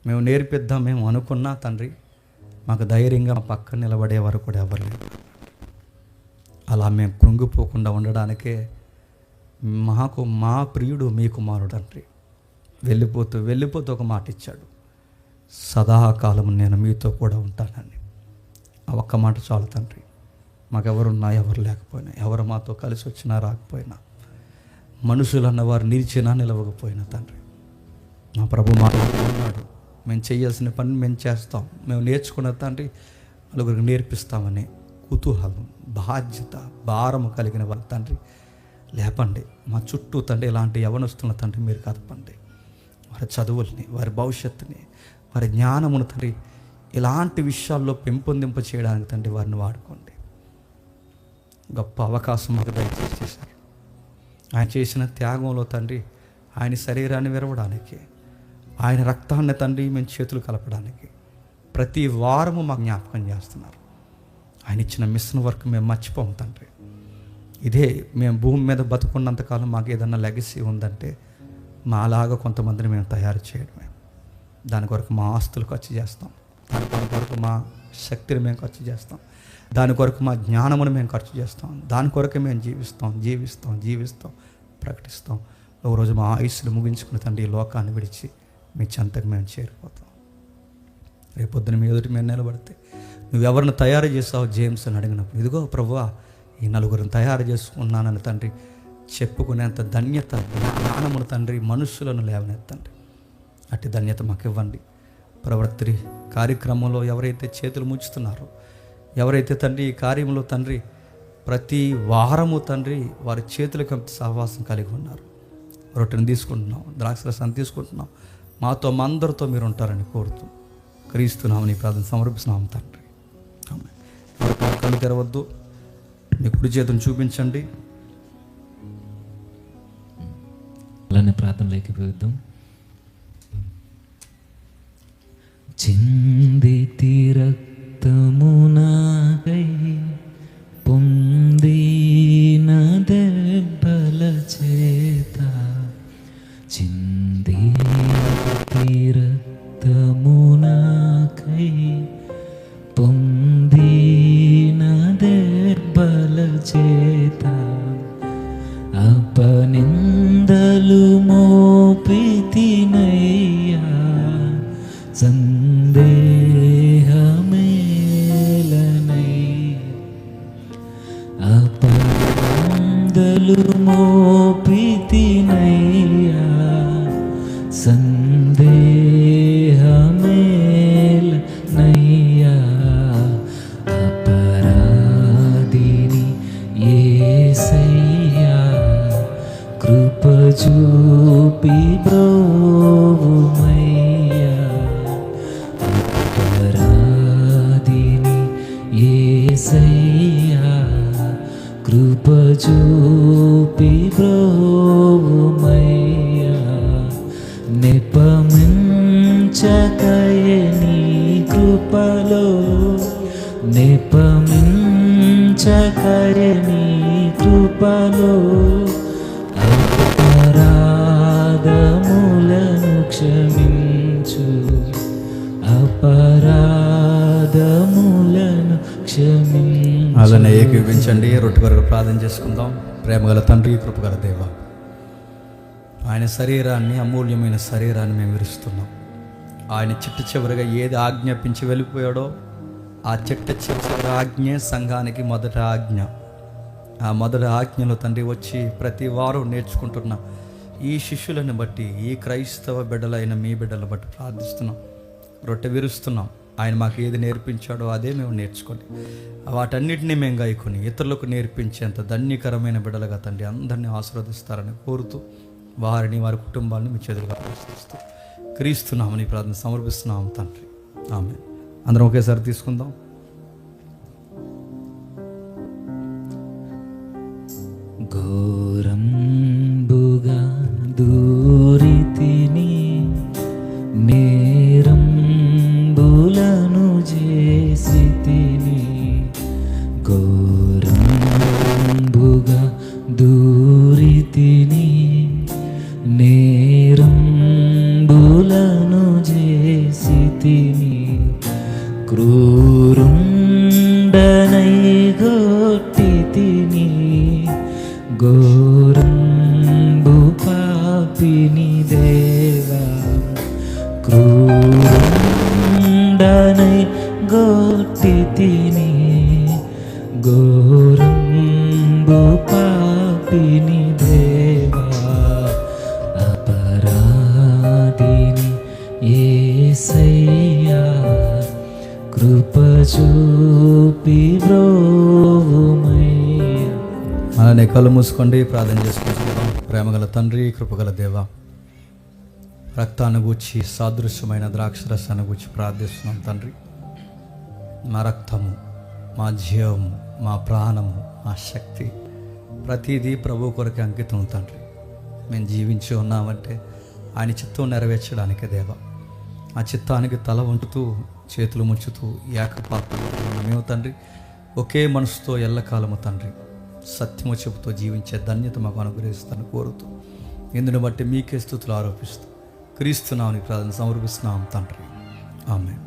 మేము నేర్పిద్దాం మేము అనుకున్నా తండ్రి, మాకు ధైర్యంగా మా పక్కన నిలబడేవారు కూడా ఎవరు లేరు. అలా మేము కృంగిపోకుండా ఉండడానికే మా ప్రియుడు మీ కుమారుడు తండ్రి వెళ్ళిపోతూ ఒక మాట ఇచ్చాడు, సదాకాలం నేను మీతో కూడా ఉంటానని. ఆ ఒక్క మాట చాలు తండ్రి. మాకెవరున్నా ఎవరు లేకపోయినా, ఎవరు మాతో కలిసి వచ్చినా రాకపోయినా, మనుషులు అన్నవారు నిలిచినా నిలవకపోయినా తండ్రి, మా ప్రభు మాట్లాడుతున్నాడు. మేము చేయాల్సిన పని మేము చేస్తాం, మేము నేర్చుకున్న తండ్రి నలుగురికి నేర్పిస్తామని కుతూహలం, బాధ్యత, భారము కలిగిన వాళ్ళ తండ్రి లేపండి. మా చుట్టూ తండ్రి ఇలాంటి యవనస్తున్న తండ్రి మీరు కదపండి. వారి చదువుల్ని, వారి భవిష్యత్తుని, వారి జ్ఞానమును తండ్రి ఇలాంటి విషయాల్లో పెంపొందింప చేయడానికి తండ్రి వారిని వాడుకోండి. గొప్ప అవకాశం మాకు దయచేసి చేశారు. ఆయన చేసిన త్యాగంలో తండ్రి ఆయన శరీరాన్ని విరవడానికి, ఆయన రక్తాన్ని తండ్రి మేము చేతులు కలపడానికి ప్రతి వారము మాకు జ్ఞాపకం చేస్తున్నారు. ఆయన ఇచ్చిన మిషన్ వర్క్ మేము మర్చిపోము తండ్రి. ఇదే మేము భూమి మీద బతుకున్నంతకాలం మాకు ఏదన్నా లెగసీ ఉందంటే మాలాగా కొంతమందిని మేము తయారు చేయడమే. దాని కొరకు మా ఆస్తులు ఖర్చు చేస్తాం, దాని కొరకు మా శక్తిని మేము ఖర్చు చేస్తాం, దాని కొరకు మా జ్ఞానమును మేము ఖర్చు చేస్తాం, దాని కొరకే మేము జీవిస్తాం, ప్రకటిస్తాం. ఒకరోజు మా ఆయుస్సులు ముగించుకుని తండ్రి ఈ లోకాన్ని విడిచి మీ చెంతకు మేము చేరిపోతాం. రేపొద్దున మీ ఎదుటి మేము నిలబడితే నువ్వెవరిని తయారు చేసావు జేమ్స్ అని అడిగినప్పుడు, ఇదిగో ప్రభువా ఈ 4 తయారు చేసుకున్నానని తండ్రి చెప్పుకునేంత ధన్యత, జ్ఞానమును తండ్రి మనుషులను లేవనెత్తండి. అట్టి ధన్యత మాకు ఇవ్వండి. ప్రవృత్తి కార్యక్రమంలో ఎవరైతే చేతులు ముంచుతున్నారో, ఎవరైతే తండ్రి ఈ కార్యంలో తండ్రి ప్రతి వారము తండ్రి వారి చేతులకు సహవాసం కలిగి ఉన్నారు, రొట్టెను తీసుకుంటున్నాం, ద్రాక్షరసాన్ని తీసుకుంటున్నాం, మాతో మా అందరితో మీరు ఉంటారని కోరుతూ క్రీస్తున్నామని ప్రార్థన సమర్పిస్తున్నాం తండ్రి. కళ్ళు తెరవద్దు, మీ కుడి చేతును చూపించండి. అలానే ప్రార్థనలోకి పోద్దాం. చిందితి రక్తమునాకై పొందిన దెబ్బల చేత, చిందితి రక్తమునాకై పొందిన దెబ్బల చేత నిందలు మోపితినయ్యా సందేహమేల నయ్యా అపరాధిని యేసయ్యా కృప చూపి బ్రోవుమయ్యా అపరాధిని యేసయ్యా కృప చూపి బ్రోవుమయ్యా నెపమించకయే నీ కృపలో నెపమించకయే నీ కృపలో అపరాధములను క్షమించు అపరాధములను క్షమించు. అలానే ఏకీవించండి. రొట్టె కొరకు ప్రార్థన చేసుకుందాం. ప్రేమగల తండ్రి, కృపగల దేవ, ఆయన శరీరాన్ని, అమూల్యమైన శరీరాన్ని మేము విరుస్తున్నాం. ఆయన చిట్ట చివరిగా ఏది ఆజ్ఞాపించి వెళ్ళిపోయాడో ఆ చిట్ట చివరి ఆజ్ఞే సంఘానికి మొదటి ఆజ్ఞ. ఆ మొదటి ఆజ్ఞలో తండ్రి వచ్చి ప్రతి వారం నేర్చుకుంటున్న ఈ శిష్యులను బట్టి, ఈ క్రైస్తవ బిడ్డలైన మీ బిడ్డలను బట్టి ప్రార్థిస్తున్నాం. రొట్టె విరుస్తున్నాం. ఆయన మాకు ఏది నేర్పించాడో అదే మేము నేర్చుకోండి. వాటన్నిటినీ మేము గాయకొని ఇతరులకు నేర్పించేంత ధన్యకరమైన బిడ్డలుగా తండ్రి అందరినీ ఆశీర్వదిస్తారని కోరుతూ వారిని, వారి కుటుంబాన్ని మీ చేతులుగా ప్రవేశిస్తూ క్రీస్తున్నామని ప్రార్థన సమర్పిస్తున్నాము తండ్రి. ఆమేన్. అందరం ఒకేసారి తీసుకుందాం. ఘోరంబుగా దూరితిని నేరంబులను చేసితిని ఘోరంబుగా దూరితిని నేరంబులను చేసితిని క్రూరుండనై గొట్టితిని ఘోరంబు పాపిని దేవా క్రూరుండనై గొట్టితిని ఘోరంబు పాపిని దేవా అపరాధిని యేసయ్యా కృప చూపి బ్రోవుమయ్యా. అలానే కళ్ళు మూసుకోండి, ప్రార్థన చేసుకుంటున్నాం. ప్రేమగల తండ్రి, కృపగల దేవ, రక్తాన్ని గూర్చి సాదృశ్యమైన ద్రాక్షరసాన్ని గూర్చి ప్రార్థిస్తున్నాం తండ్రి. మా రక్తము, మా జీవము, మా ప్రాణము, మా శక్తి ప్రతిదీ ప్రభు కొరకు అంకితం తండ్రి. మేము జీవించి ఉన్నామంటే ఆయన చిత్తం నెరవేర్చడానికే దేవ. ఆ చిత్తానికి తల వంటుతూ, చేతులు ముంచుతూ, ఏకపాత్రలో మేము తండ్రి ఒకే మనసుతో ఎల్లకాలము తండ్రి సత్యము చెబుతూ జీవించే ధన్యత మాకు అనుగ్రహిస్తాను కోరుతూ, ఇందుని బట్టి మీకే స్తుతులు ఆరోపిస్తూ క్రీస్తునామని ప్రార్థన సమర్పిస్తున్నాం తండ్రి. ఆమేన్.